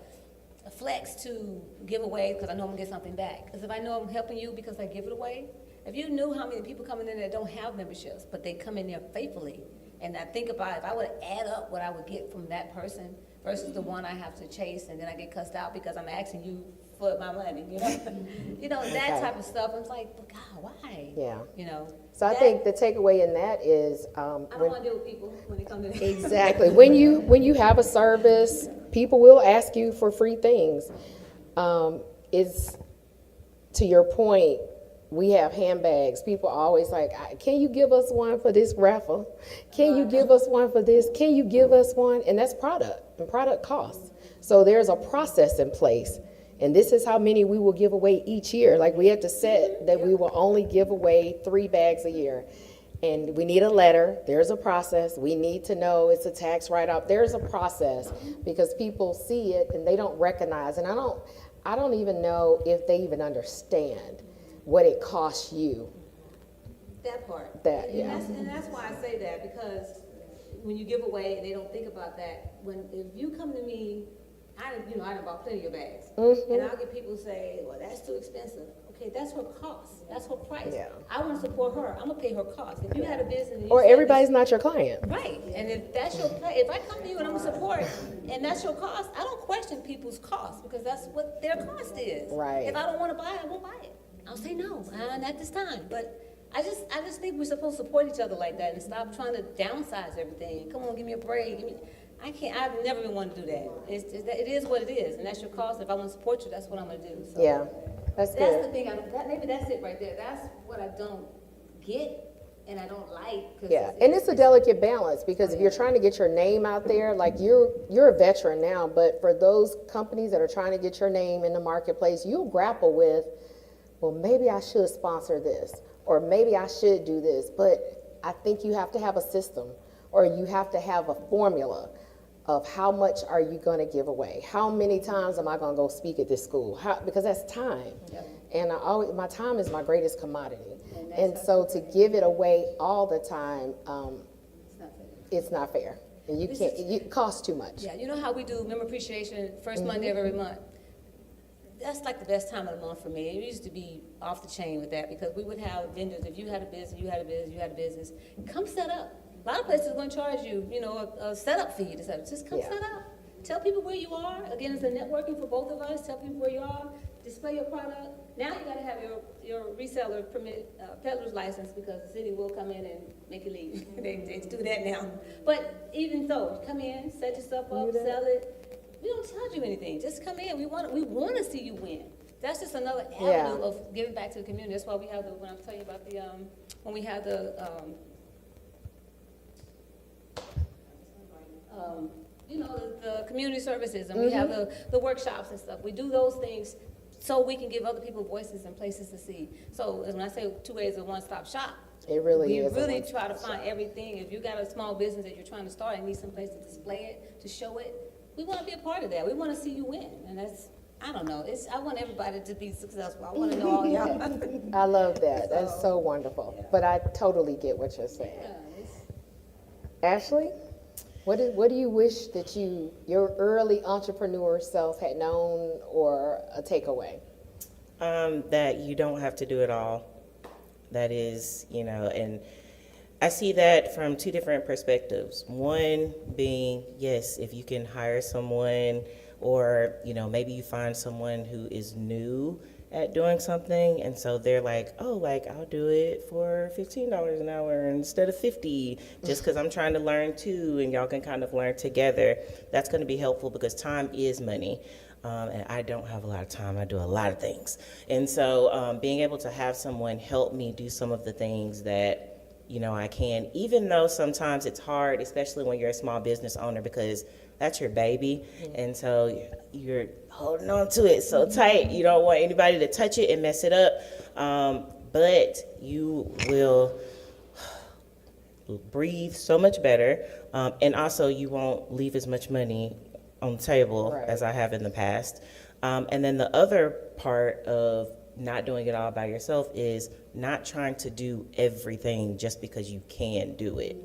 flex to give away because I know I'm gonna get something back. Because if I know I'm helping you because I give it away, if you knew how many people coming in that don't have memberships, but they come in there faithfully, and I think about if I would add up what I would get from that person versus the one I have to chase and then I get cussed out because I'm asking you for my money, you know? You know, that Okay. type of stuff. I'm like, but God, why? Yeah. You know? So I that- think the takeaway in that is I don't when- want to deal with people when they come to me. exactly. When you have a service, people will ask you for free things. Is to your point, we have handbags. People are always like, can you give us one for this raffle? Can you give us one for this? Can you give us one? And that's product, and product costs. So there's a process in place. And this is how many we will give away each year. Like we have to set that we will only give away 3 bags a year. And we need a letter, there's a process. We need to know it's a tax write-off. There's a process because people see it and they don't recognize. And I don't even know if they even understand what it costs you. That part. That, And yeah. that's why I say that, because when you give away and they don't think about that, if you come to me, I done bought plenty of bags. Mm-hmm. And I'll get people say, well, that's too expensive. Okay, that's her cost. That's her price. Yeah. I want to support her. I'm going to pay her cost. If you had a business. And you Or said everybody's not your client. Right, and if that's your if I come to you and I'm gonna support, and that's your cost, I don't question people's cost because that's what their cost is. Right. If I don't want to buy it, I won't buy it. I'll say no, not this time. But I just think we're supposed to support each other like that and stop trying to downsize everything. Come on, give me a break. I've never been one to do that. It is what it is, and that's your cost. If I want to support you, that's what I'm gonna do. So Yeah, that's that's the good. thing. Maybe that's it right there. That's what I don't get. And I don't like. 'Cause Yeah, and it's a delicate balance because if you're trying to get your name out there, like you're a veteran now, but for those companies that are trying to get your name in the marketplace, you'll grapple with, well, maybe I should sponsor this, or maybe I should do this, but I think you have to have a system, or you have to have a formula of how much are you going to give away? How many times am I going to go speak at this school? Because that's time. And my time is my greatest commodity. And so to give it away all the time, it's not fair. And you can't, it costs too much. Yeah, you know how we do member appreciation, first Monday of every month? That's like the best time of the month for me. It used to be off the chain with that, because we would have vendors, if you had a business, you had a business, you had a business, come set up. A lot of places are going to charge you, you know, a setup fee to set up. Just come set up. Tell people where you are. Again, it's a networking for both of us. Tell people where you are. Display your product. Now you got to have your reseller permit, peddler's license, because the city will come in and make you leave. they do that now. But even so, come in, set yourself up, sell it. We don't charge you anything. Just come in. We want to see you win. That's just another avenue of giving back to the community. That's why we have when I'm telling you about when we have the community services, and we have the workshops and stuff. We do those things so we can give other people voices and places to see. So when I say 2 ways of one-stop shop, It really is. we really try to find everything. If you got a small business that you're trying to start and need some place to display it, to show it, we want to be a part of that. We want to see you win, and that's, I don't know. I want everybody to be successful. I want to know all y'all. I love that. That's so wonderful. Yeah. But I totally get what you're saying. Ashley, what do you wish that your early entrepreneur self had known, or a takeaway? That you don't have to do it all. That is, and I see that from two different perspectives. One being, yes, if you can hire someone, or, maybe you find someone who is new at doing something, and so they're like, oh, I'll do it for $15 an hour instead of $50, just because I'm trying to learn too, and y'all can kind of learn together. That's going to be helpful, because time is money. And I don't have a lot of time. I do a lot of things. And so being able to have someone help me do some of the things that, I can, even though sometimes it's hard, especially when you're a small business owner, because that's your baby. And so you're holding on to it so tight. You don't want anybody to touch it and mess it up. But you will breathe so much better. And also you won't leave as much money on the table as I have in the past. And then the other part of not doing it all by yourself is not trying to do everything just because you can do it.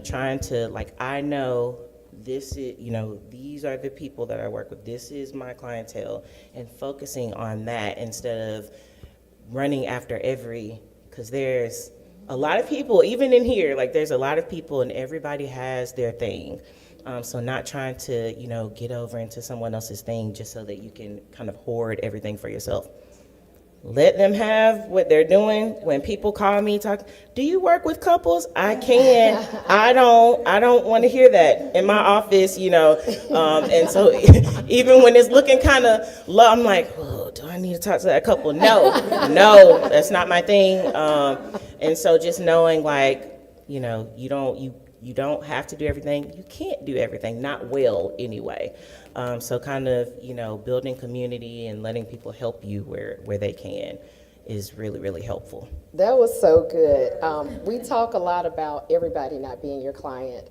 Trying to, I know this is, these are the people that I work with. This is my clientele, and focusing on that instead of running after because there's a lot of people, even in here, there's a lot of people and everybody has their thing. So not trying to, get over into someone else's thing just so that you can kind of hoard everything for yourself. Let them have what they're doing. When people call me, do you work with couples? I can. I don't want to hear that in my office, and so even when it's looking kind of low, I'm like, oh, do I need to talk to that couple? No, that's not my thing. And so just knowing, you don't have to do everything. You can't do everything, not well anyway. So kind of, building community and letting people help you where they can is really, really helpful. That was so good. We talk a lot about everybody not being your client.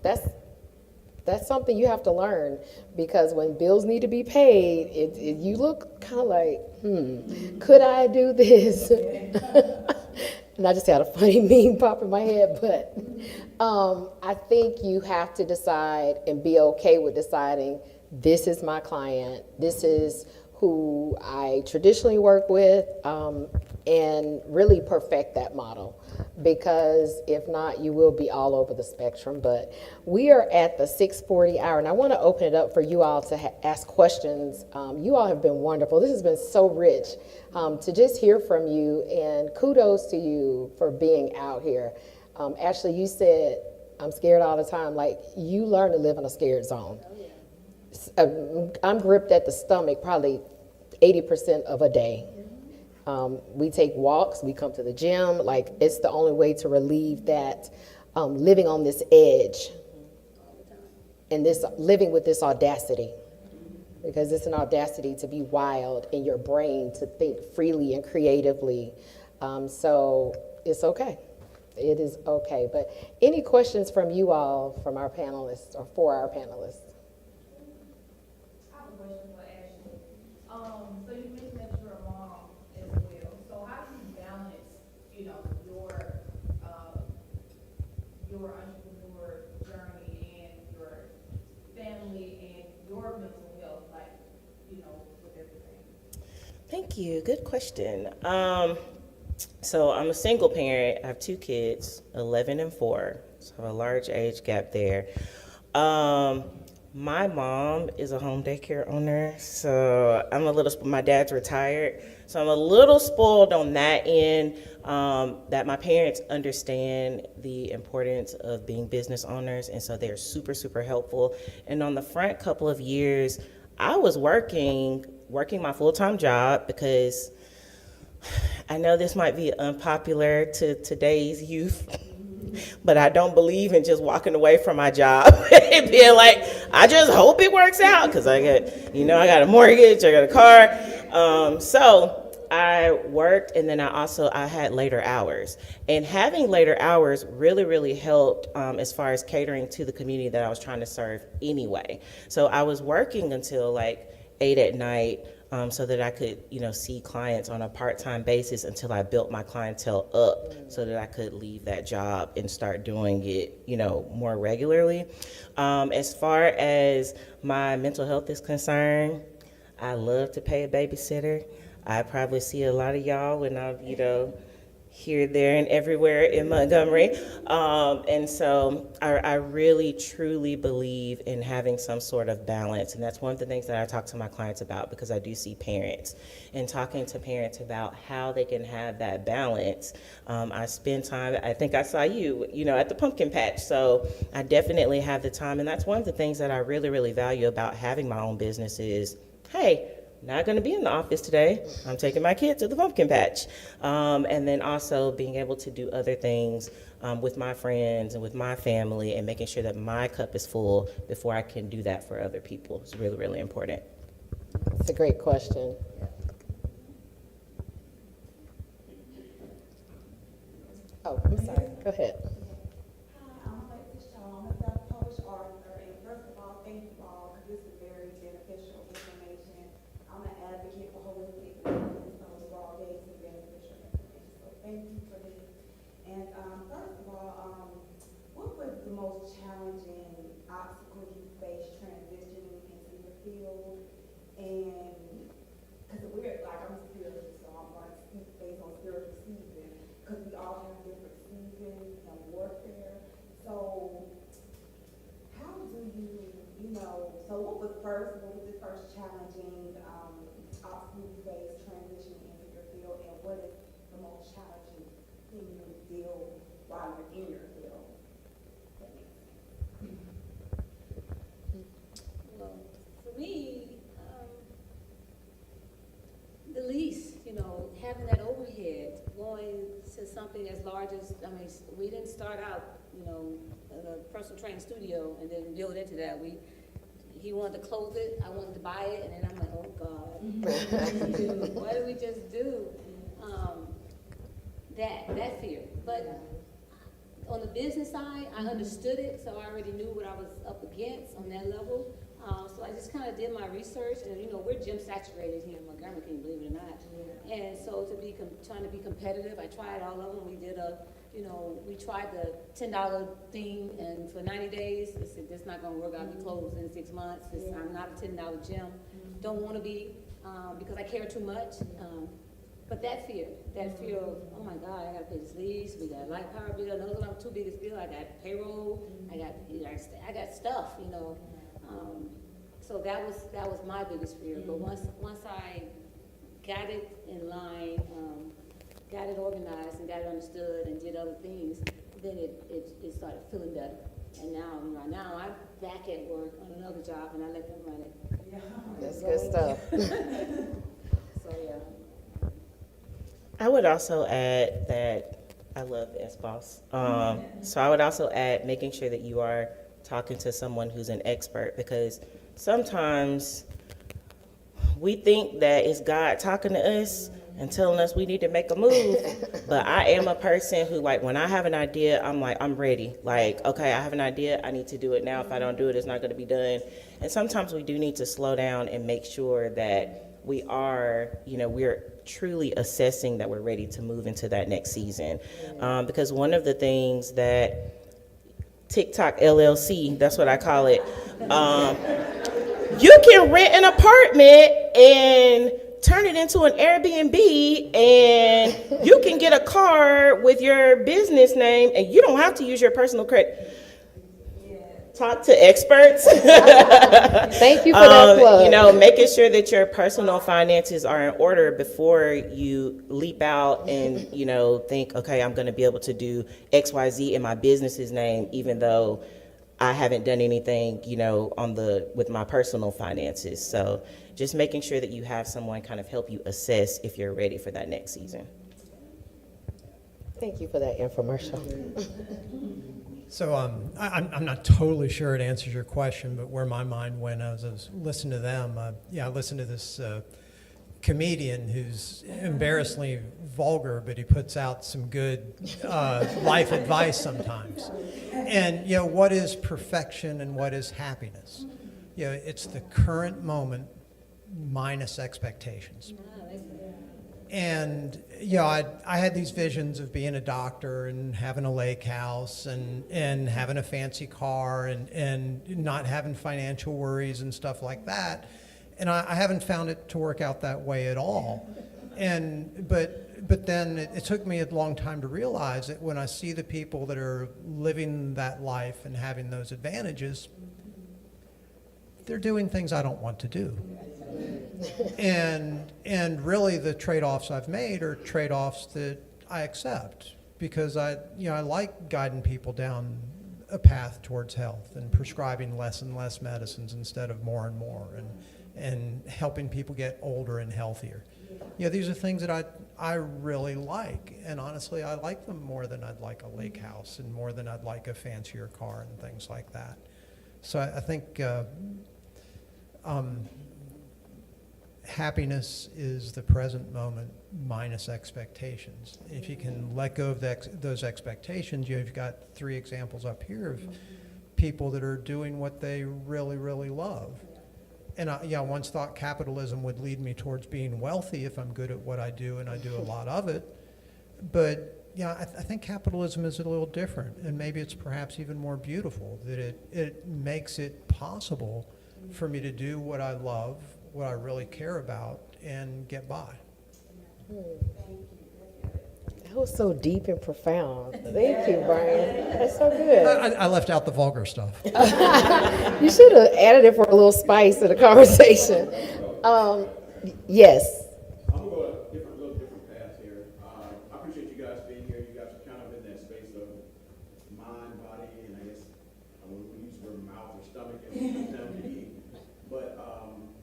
That's something you have to learn, because when bills need to be paid, you look kind of like, could I do this? And I just had a funny meme pop in my head, but I think you have to decide and be okay with deciding, this is my client, this is who I traditionally work with, and really perfect that model, because if not, you will be all over the spectrum. But we are at the 6:40 hour, and I want to open it up for you all to ask questions. You all have been wonderful. This has been so rich to just hear from you, and kudos to you for being out here. Ashley, you said, I'm scared all the time. You learn to live in a scared zone. I'm gripped at the stomach probably 80% of a day. We take walks, we come to the gym. It's the only way to relieve that living on this edge and living with this audacity, because it's an audacity to be wild in your brain, to think freely and creatively, So it's okay. It is okay. But any questions from you all, from our panelists, or for our panelists? I have a question for Ashley. So you mentioned that you're a mom as well. So how do you balance, your entrepreneur journey and your family and your mental health, with everything? Thank you. Good question. So I'm a single parent. I have 2 kids, 11 and 4. So I have a large age gap there. My mom is a home daycare owner, so I'm a little, my dad's retired, so I'm a little spoiled on that end, that my parents understand the importance of being business owners, and so they're super, super helpful. And on the front couple of years, I was working my full-time job because I know this might be unpopular to today's youth, but I don't believe in just walking away from my job and being like, I just hope it works out, because I got a mortgage, I got a car. So I worked, and then I had later hours. And having later hours really, really helped as far as catering to the community that I was trying to serve anyway. So I was working until like 8 at night, so that I could, see clients on a part-time basis until I built my clientele up so that I could leave that job and start doing it, more regularly. As far as my mental health is concerned, I love to pay a babysitter. I probably see a lot of y'all when I'm, here, there, and everywhere in Montgomery. And so I really, truly believe in having some sort of balance. And that's one of the things that I talk to my clients about, because I do see parents. And talking to parents about how they can have that balance. I spend time, I think I saw you, at the pumpkin patch. So I definitely have the time. And that's one of the things that I really, really value about having my own business is, hey, not going to be in the office today. I'm taking my kids to the pumpkin patch. And then also being able to do other things with my friends and with my family, and making sure that my cup is full before I can do that for other people. It's really, really important. It's a great question. Oh, I'm sorry. Go ahead. I'm Nichole. I'm a self-published author, and first of all, thank you all, because this is very beneficial information. I'm an advocate for holistic medicine, so you all gave some beneficial information, so thank you for this. And first of all, what was the most challenging obstacle you faced transitioning into the field? And because I'm spiritual, so I'm going to speak based on spiritual seasons, because we all have different seasons of warfare. So how do so what was the first challenging obstacle you faced transitioning into your field, and what is the most challenging thing you deal while you're in your field? That makes sense. Well, for me, the lease, having that overhead, going to something as large as, we didn't start out, in a personal training studio and then build into that. He wanted to close it, I wanted to buy it, and then I'm like, oh God, what did we just do? That fear. But on the business side, I understood it, so I already knew what I was up against on that level. So I just kind of did my research, and we're gym saturated here in Montgomery, can you believe it or not? Yeah. And so trying to be competitive, I tried all of them. We did we tried the $10 thing, and for 90 days, I said, this is not gonna work, I'll be closed in 6 months. I'm not a $10 gym, don't wanna be, because I care too much. But that fear of, oh my God, I gotta pay this lease, we got light power bill, those are my 2 biggest bills. I got payroll, I got stuff, So that was my biggest fear. But once I got it in line, got it organized and got it understood and did other things, then it started feeling better. And now I'm back at work on another job, and I let them run it. Yeah. That's good stuff. So yeah. I would also add that I love S-Boss. So I would also add making sure that you are talking to someone who's an expert, because sometimes we think that it's God talking to us, and telling us we need to make a move. But I am a person who, like, when I have an idea, I'm like, I'm ready. Like, okay, I have an idea, I need to do it now. If I don't do it, it's not going to be done. And sometimes we do need to slow down and make sure that we are, we're truly assessing that we're ready to move into that next season. Because one of the things that TikTok LLC, that's what I call it, you can rent an apartment and turn it into an Airbnb, and you can get a car with your business name, and you don't have to use your personal credit. Talk to experts. Thank you for that plug. Making sure that your personal finances are in order before you leap out and, think, okay, I'm going to be able to do XYZ in my business's name, even though I haven't done anything, with my personal finances. So just making sure that you have someone kind of help you assess if you're ready for that next season. Thank you for that infomercial. So I'm not totally sure it answers your question, but where my mind went as I was listening to them, I listened to this comedian who's embarrassingly vulgar, but he puts out some good life advice sometimes. And, what is perfection and what is happiness? It's the current moment minus expectations. And, I had these visions of being a doctor and having a lake house and having a fancy car and not having financial worries and stuff like that. And I haven't found it to work out that way at all. But then it took me a long time to realize that when I see the people that are living that life and having those advantages, they're doing things I don't want to do. And really the trade-offs I've made are trade-offs that I accept because I like guiding people down a path towards health and prescribing less and less medicines instead of more and more and helping people get older and healthier. These are things that I really like, and honestly I like them more than I'd like a lake house and more than I'd like a fancier car and things like that. So I think happiness is the present moment minus expectations. If you can let go of those expectations, you've got 3 examples up here of people that are doing what they really, really love. And I once thought capitalism would lead me towards being wealthy if I'm good at what I do, and I do a lot of it. But I think capitalism is a little different, and maybe it's perhaps even more beautiful, that it makes it possible for me to do what I love, what I really care about, and get by. That was so deep and profound. Thank you, Brian. That's so good. I left out the vulgar stuff. You should have added it for a little spice to the conversation. Yes. I'm gonna go a little different path here. I appreciate you guys being here. You guys are kind of in that space of mind, body, and I guess we use the word mouth or stomach and but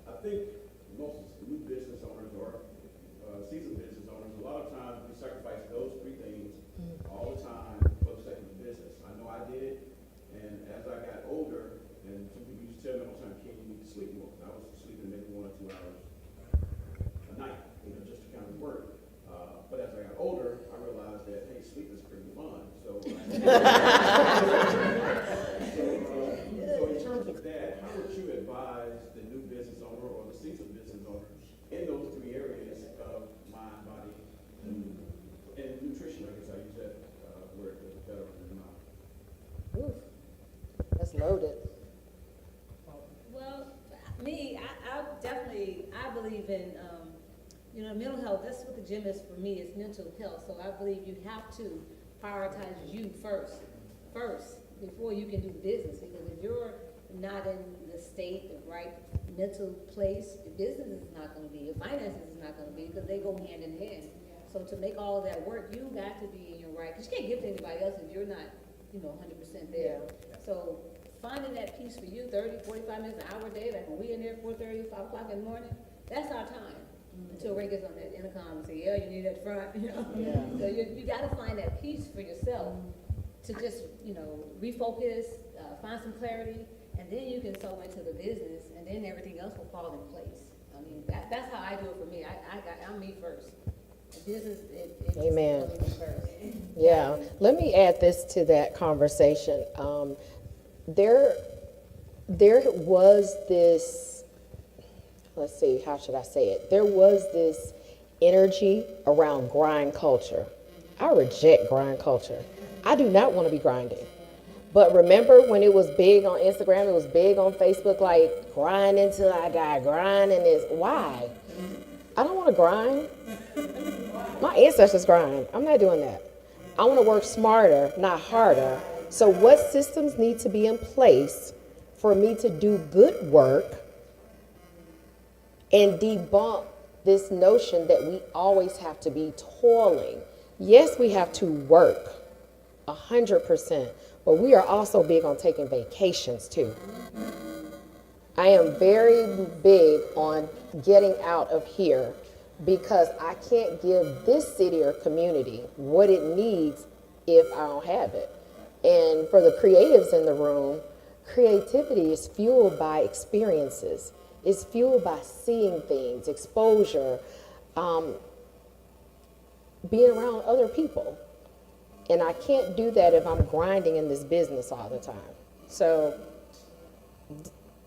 I think most new business owners or seasoned business owners, a lot of times we sacrifice those 3 things all the time for the sake of the business. I know I did it, and as I got older, and some people used to tell me all the time, Ken, you need to sleep more. I was sleeping maybe 1 or 2 hours a night, just to kind of work. But as I got older, I realized that, hey, sleep is pretty fun. So, so in terms of that, how would you advise the new business owner or the seasoned business owner in those 3 areas of mind, body, and nutrition? I guess I use that word better than mouth. Oof. That's loaded. Well, me, I believe in, mental health. That's what the gym is for me, is mental health. So I believe you have to prioritize you first, before you can do business. Because if you're not in the state, the right mental place, your business is not going to be, your finances is not going to be, because they go hand in hand. So to make all of that work, you got to be in your right, because you can't give to anybody else if you're not, 100% there. So finding that peace for you, 30, 45 minutes, an hour a day, like when we in there 4:30, 5 o'clock in the morning, that's our time. Until Ray gets on that intercom and say, yeah, you need that front, Yeah. So you got to find that peace for yourself to just, refocus, find some clarity, and then you can sow into the business, and then everything else will fall in place. I mean, that's how I do it for me. I'm me first. business, Amen. Yeah, let me add this to that conversation. There was this, let's see, how should I say it? There was this energy around grind culture. I reject grind culture. I do not want to be grinding. But remember when it was big on Instagram, it was big on Facebook, like grind until I got grinding is why? I don't want to grind. My ancestors grind. I'm not doing that. I want to work smarter, not harder. So what systems need to be in place for me to do good work and debunk this notion that we always have to be toiling? Yes, we have to work 100%, but we are also big on taking vacations too. I am very big on getting out of here because I can't give this city or community what it needs if I don't have it. And for the creatives in the room, creativity is fueled by experiences. It's fueled by seeing things, exposure, being around other people. And I can't do that if I'm grinding in this business all the time. So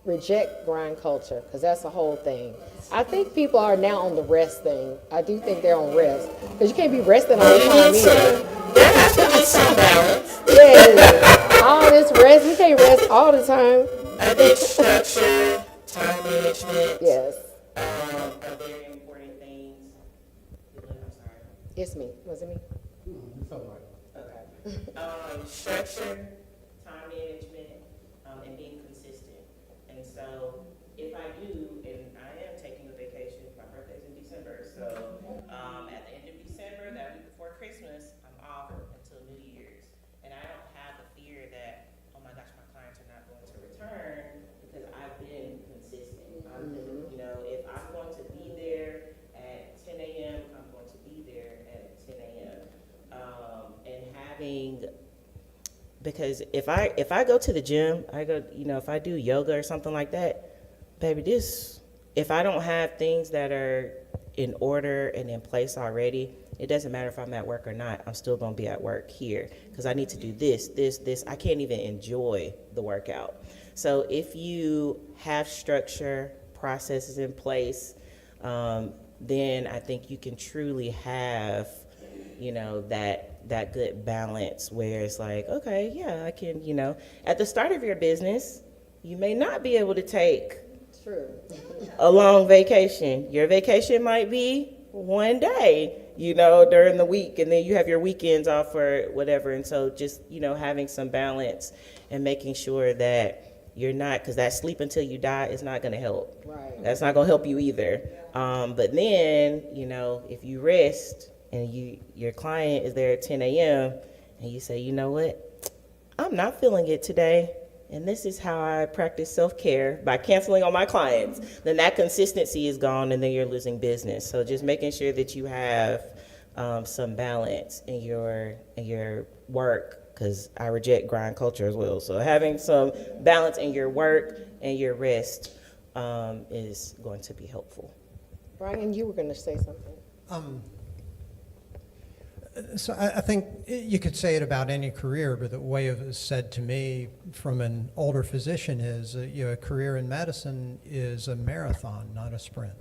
reject grind culture, because that's the whole thing. I think people are now on the rest thing. I do think they're on rest, because you can't be resting all the time either. There has to be some balance. Yeah, all this rest, you can't rest all the time. I think structure, time management, Yes, are very important things. I'm sorry. it's me. Was it me? Okay. Structure, time management, and being consistent. And so if I do, and I am taking a vacation, my birthday's in December, so at the end of December, that week before Christmas, I'm off until New Year's. And I don't have the fear that, oh my gosh, my clients are not going to return because I've been consistent. You know, if I'm going to be there at 10 a.m., I'm going to be there at 10 a.m. And having, because if I go to the gym, if I do yoga or something like that, baby, if I don't have things that are in order and in place already, it doesn't matter if I'm at work or not, I'm still gonna be at work here, because I need to do this, I can't even enjoy the workout. So if you have structure, processes in place, then I think you can truly have, that good balance where it's like, okay, yeah, I can, at the start of your business, you may not be able to take True. a long vacation. Your vacation might be one day, during the week, and then you have your weekends off or whatever. And so just, having some balance and making sure that you're not, because that sleep until you die is not going to help. Right. That's not going to help you either. But then, if you rest and your client is there at 10 a.m. and you say, you know what, I'm not feeling it today, and this is how I practice self-care by canceling on my clients, then that consistency is gone and then you're losing business. So just making sure that you have some balance in your work, because I reject grind culture as well. So having some balance in your work and your rest is going to be helpful. Brian, you were going to say something. So I think you could say it about any career, but the way it was said to me from an older physician is, a career in medicine is a marathon, not a sprint.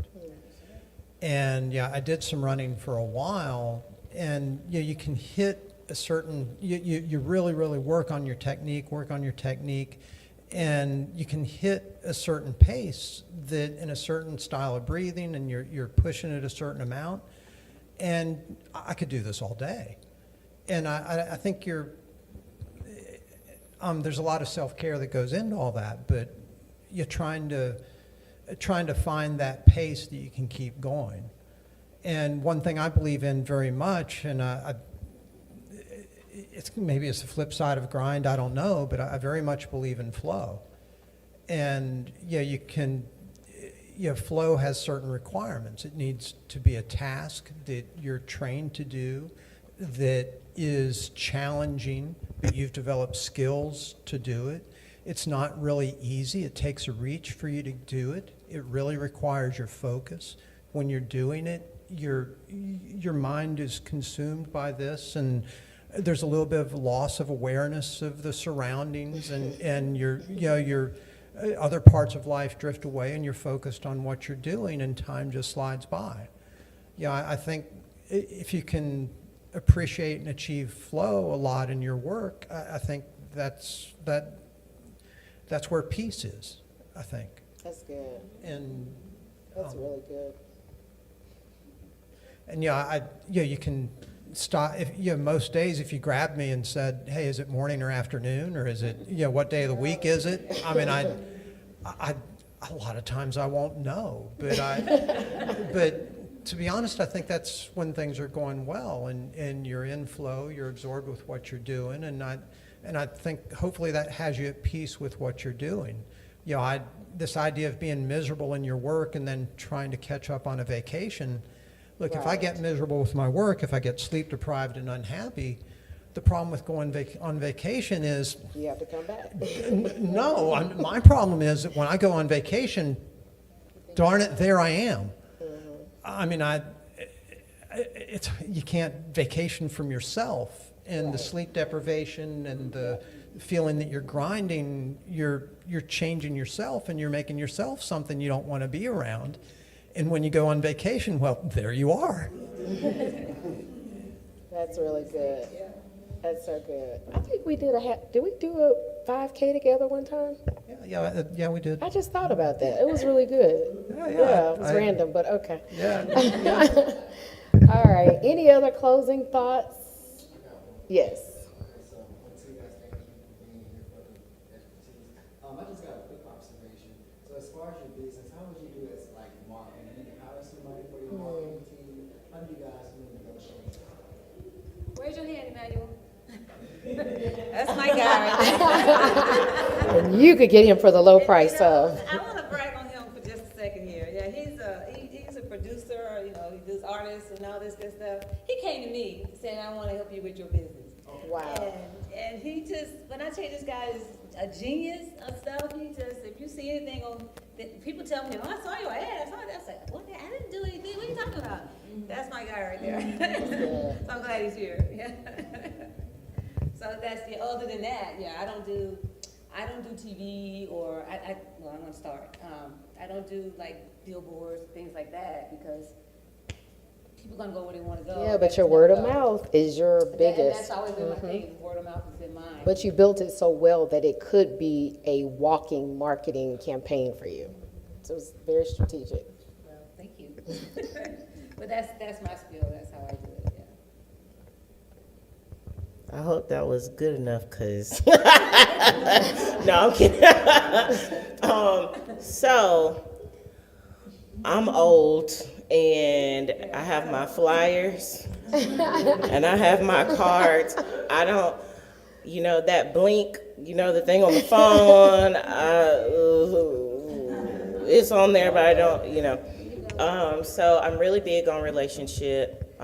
And yeah, I did some running for a while, and you can hit a certain, you really, really work on your technique, and you can hit a certain pace that in a certain style of breathing, and you're pushing it a certain amount. And I could do this all day. And I think there's a lot of self-care that goes into all that, but you're trying to find that pace that you can keep going. And one thing I believe in very much, and maybe it's the flip side of grind, I don't know, but I very much believe in flow. And flow has certain requirements. It needs to be a task that you're trained to do, that is challenging, but you've developed skills to do it. It's not really easy. It takes a reach for you to do it. It really requires your focus. When you're doing it, your mind is consumed by this, and there's a little bit of loss of awareness of the surroundings, and your other parts of life drift away, and you're focused on what you're doing, and time just slides by. I think if you can appreciate and achieve flow a lot in your work, I think that's where peace is, I think. That's good. And That's really good. and you can stop. Most days, if you grabbed me and said, "Hey, is it morning or afternoon, or is it what day of the week is it?" I mean, I a lot of times I won't know, but to be honest, I think that's when things are going well, and you're in flow, you're absorbed with what you're doing, and I think hopefully that has you at peace with what you're doing. This idea of being miserable in your work and then trying to catch up on a vacation. Look, if I get miserable with my work, if I get sleep deprived and unhappy, the problem with going on vacation is, You have to come back. no, my problem is that when I go on vacation, darn it, there I am. I mean, you can't vacation from yourself, and the sleep deprivation and the feeling that you're grinding, you're changing yourself, and you're making yourself something you don't want to be around. And when you go on vacation, well, there you are. That's really good. That's so good. I think we did did we do a 5K together one time? Yeah, we did. I just thought about that. It was really good. Yeah, It was random, but okay. Yeah. All right. Any other closing thoughts? Yes. So, two guys, thank you for being here for the expertise. I just got a quick observation. So, as far as your business, how would you do as like marketing? You need to hire somebody for your marketing team. How do you guys do negotiate? Raise your hand, Emmanuel. That's my guy right there. And you could get him for the low price of. I want to brag on him for just a second here. Yeah, he's a producer. He does artists and all this good stuff. He came to me saying, "I want to help you with your business." Wow. And he just, when I tell you this guy is a genius of stuff, if you see anything on, people tell me, "Oh, I saw your ad. I saw that." I said, "What? I didn't do anything. What are you talking about?" That's my guy right there. So I'm glad he's here. Yeah. So that's other than that, yeah, I don't do TV or well, I'm gonna start. I don't do like billboards, things like that, because people gonna go where they wanna go. Yeah, but your word of mouth is your And biggest. that's always been my thing. Word of mouth has been mine. But you built it so well that it could be a walking marketing campaign for you. So it's very strategic. Well, thank you. But that's my skill. That's how I do it. Yeah. I hope that was good enough, cause no, I'm kidding. So I'm old, and I have my flyers, and I have my cards. I don't, that blink, the thing on the phone. It's on there, but I don't, So I'm really big on relationship.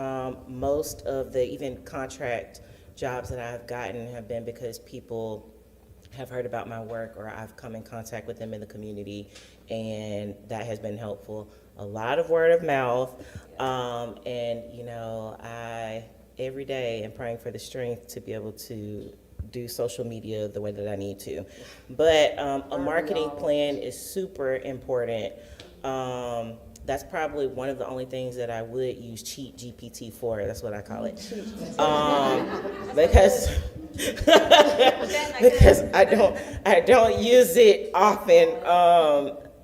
Most of the even contract jobs that I've gotten have been because people have heard about my work, or I've come in contact with them in the community, and that has been helpful. A lot of word of mouth, and I every day am praying for the strength to be able to do social media the way that I need to. But a marketing plan is super important. That's probably one of the only things that I would use Cheat GPT for. That's what I call it. Because I don't use it often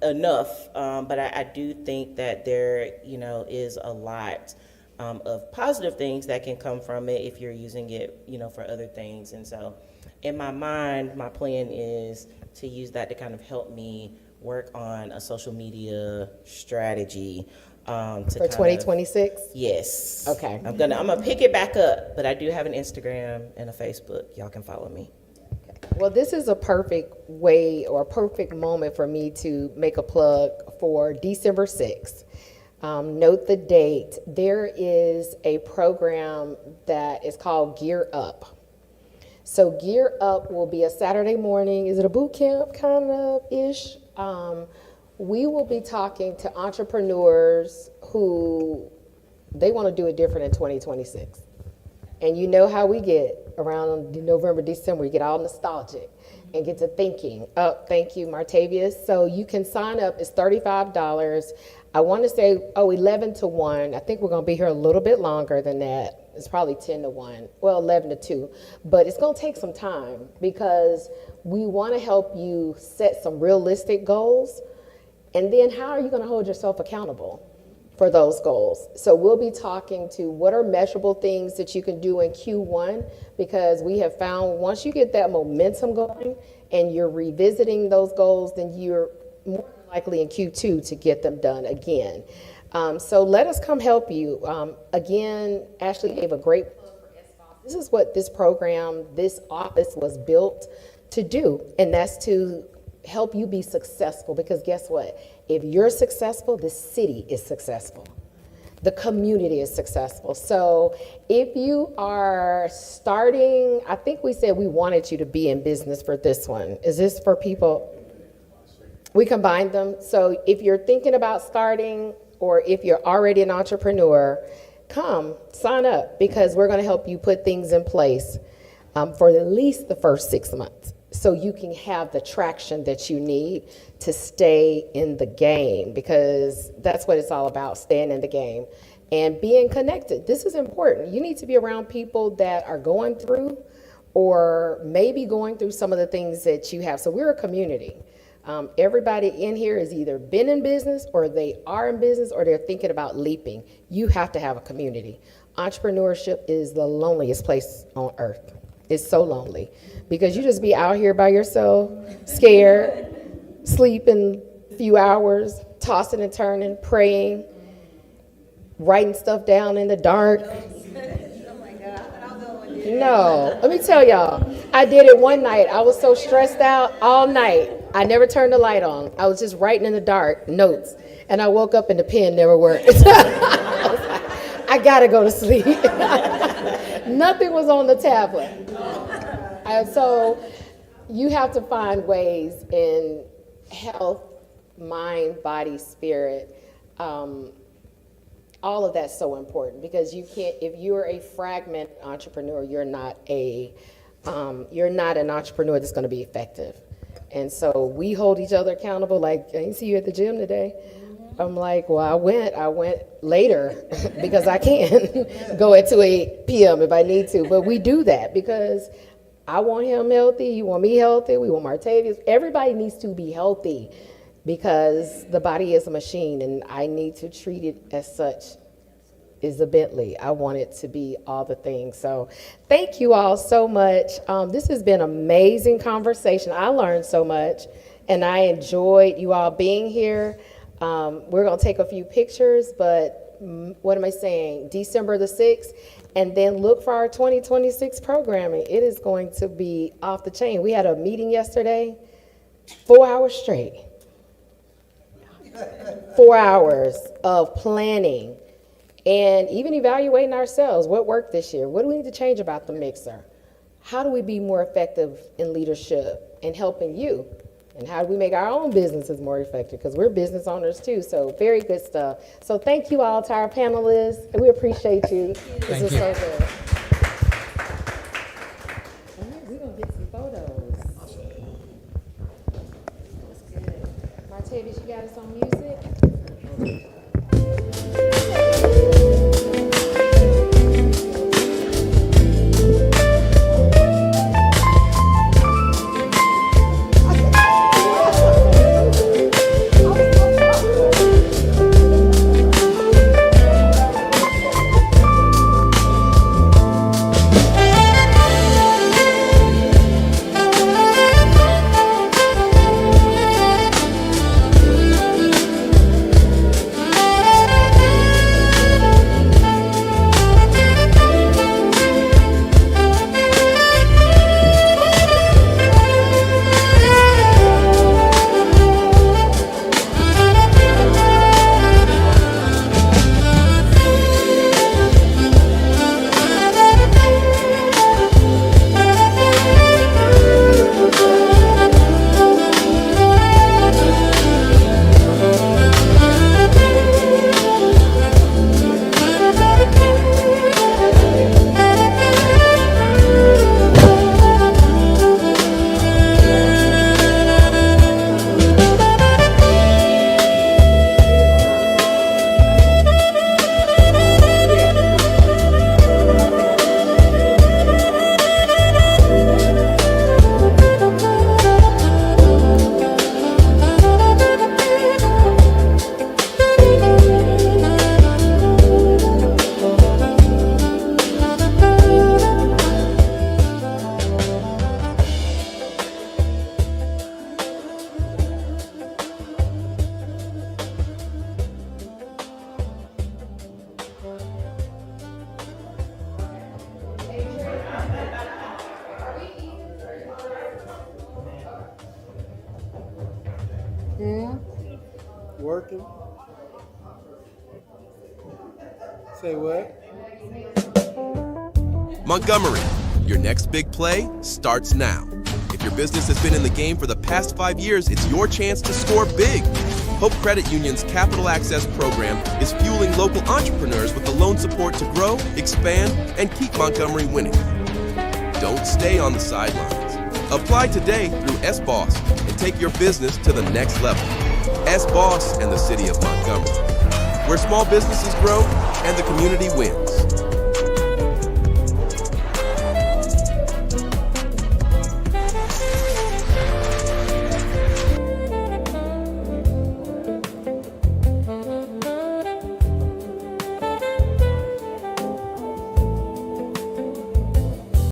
enough. But I do think that there is a lot of positive things that can come from it if you're using it for other things. And so in my mind, my plan is to use that to kind of help me work on a social media strategy For 2026? Yes. Okay. I'm gonna pick it back up, but I do have an Instagram and a Facebook. Y'all can follow me. Well, this is a perfect way or a perfect moment for me to make a plug for December 6th. Note the date. There is a program that is called Gear Up. So Gear Up will be a Saturday morning. Is it a boot camp kind of ish? We will be talking to entrepreneurs who they want to do it different in 2026. And you know how we get around November, December, we get all nostalgic and get to thinking. Oh, thank you, Martavius. So you can sign up, it's $35. I want to say, 11 to 1. I think we're going to be here a little bit longer than that. It's probably 10 to 1, well, 11 to 2. But it's going to take some time because we want to help you set some realistic goals. And then how are you going to hold yourself accountable for those goals? So we'll be talking to what are measurable things that you can do in Q1, because we have found once you get that momentum going and you're revisiting those goals, then you're more than likely in Q2 to get them done again. So let us come help you. Again, Ashley gave a great plug for SBOS. This is what this program, this office was built to do, and that's to help you be successful, because guess what? If you're successful, the city is successful. The community is successful. So if you are starting, I think we said we wanted you to be in business for this one. Is this for people? We combined them. So if you're thinking about starting, or if you're already an entrepreneur, come sign up, because we're going to help you put things in place for at least the first 6 months, so you can have the traction that you need to stay in the game, because that's what it's all about, staying in the game and being connected. This is important. You need to be around people that are going through or maybe going through some of the things that you have. So we're a community. Everybody in here has either been in business, or they are in business, or they're thinking about leaping. You have to have a community. Entrepreneurship is the loneliest place on earth. It's so lonely, because you just be out here by yourself, scared, sleeping a few hours, tossing and turning, praying, writing stuff down in the dark. No, let me tell y'all, I did it one night. I was so stressed out all night. I never turned the light on. I was just writing in the dark notes, and I woke up and the pen never worked. I was like, I gotta go to sleep. Nothing was on the tablet. So you have to find ways in health, mind, body, spirit. All of that's so important, because you can't, if you're a fragmented entrepreneur, you're not an entrepreneur that's going to be effective. And so we hold each other accountable. Like, I didn't see you at the gym today. I'm like, well, I went later because I can go at 2 p.m. if I need to. But we do that because I want him healthy. You want me healthy. We want Martavius. Everybody needs to be healthy, because the body is a machine, and I need to treat it as such. Is a Bentley. I want it to be all the things. So thank you all so much. This has been an amazing conversation. I learned so much, and I enjoyed you all being here. We're going to take a few pictures, but what am I saying? December the 6th, and then look for our 2026 programming. It is going to be off the chain. We had a meeting yesterday, 4 hours straight. 4 hours of planning and even evaluating ourselves. What worked this year? What do we need to change about the mixer? How do we be more effective in leadership and helping you? And how do we make our own businesses more effective? Because we're business owners too, so very good stuff. So thank you all to our panelists. We appreciate you. This is so good. All right, we're going to get some photos. That's good. Martavius, you got us on music? working? Say what? Montgomery, your next big play starts now. If your business has been in the game for the past 5 years, it's your chance to score big. Hope Credit Union's Capital Access Program is fueling local entrepreneurs with the loan support to grow, expand, and keep Montgomery winning. Don't stay on the sidelines. Apply today through SBOSS and take your business to the next level. SBOSS and the City of Montgomery, where small businesses grow and the community wins.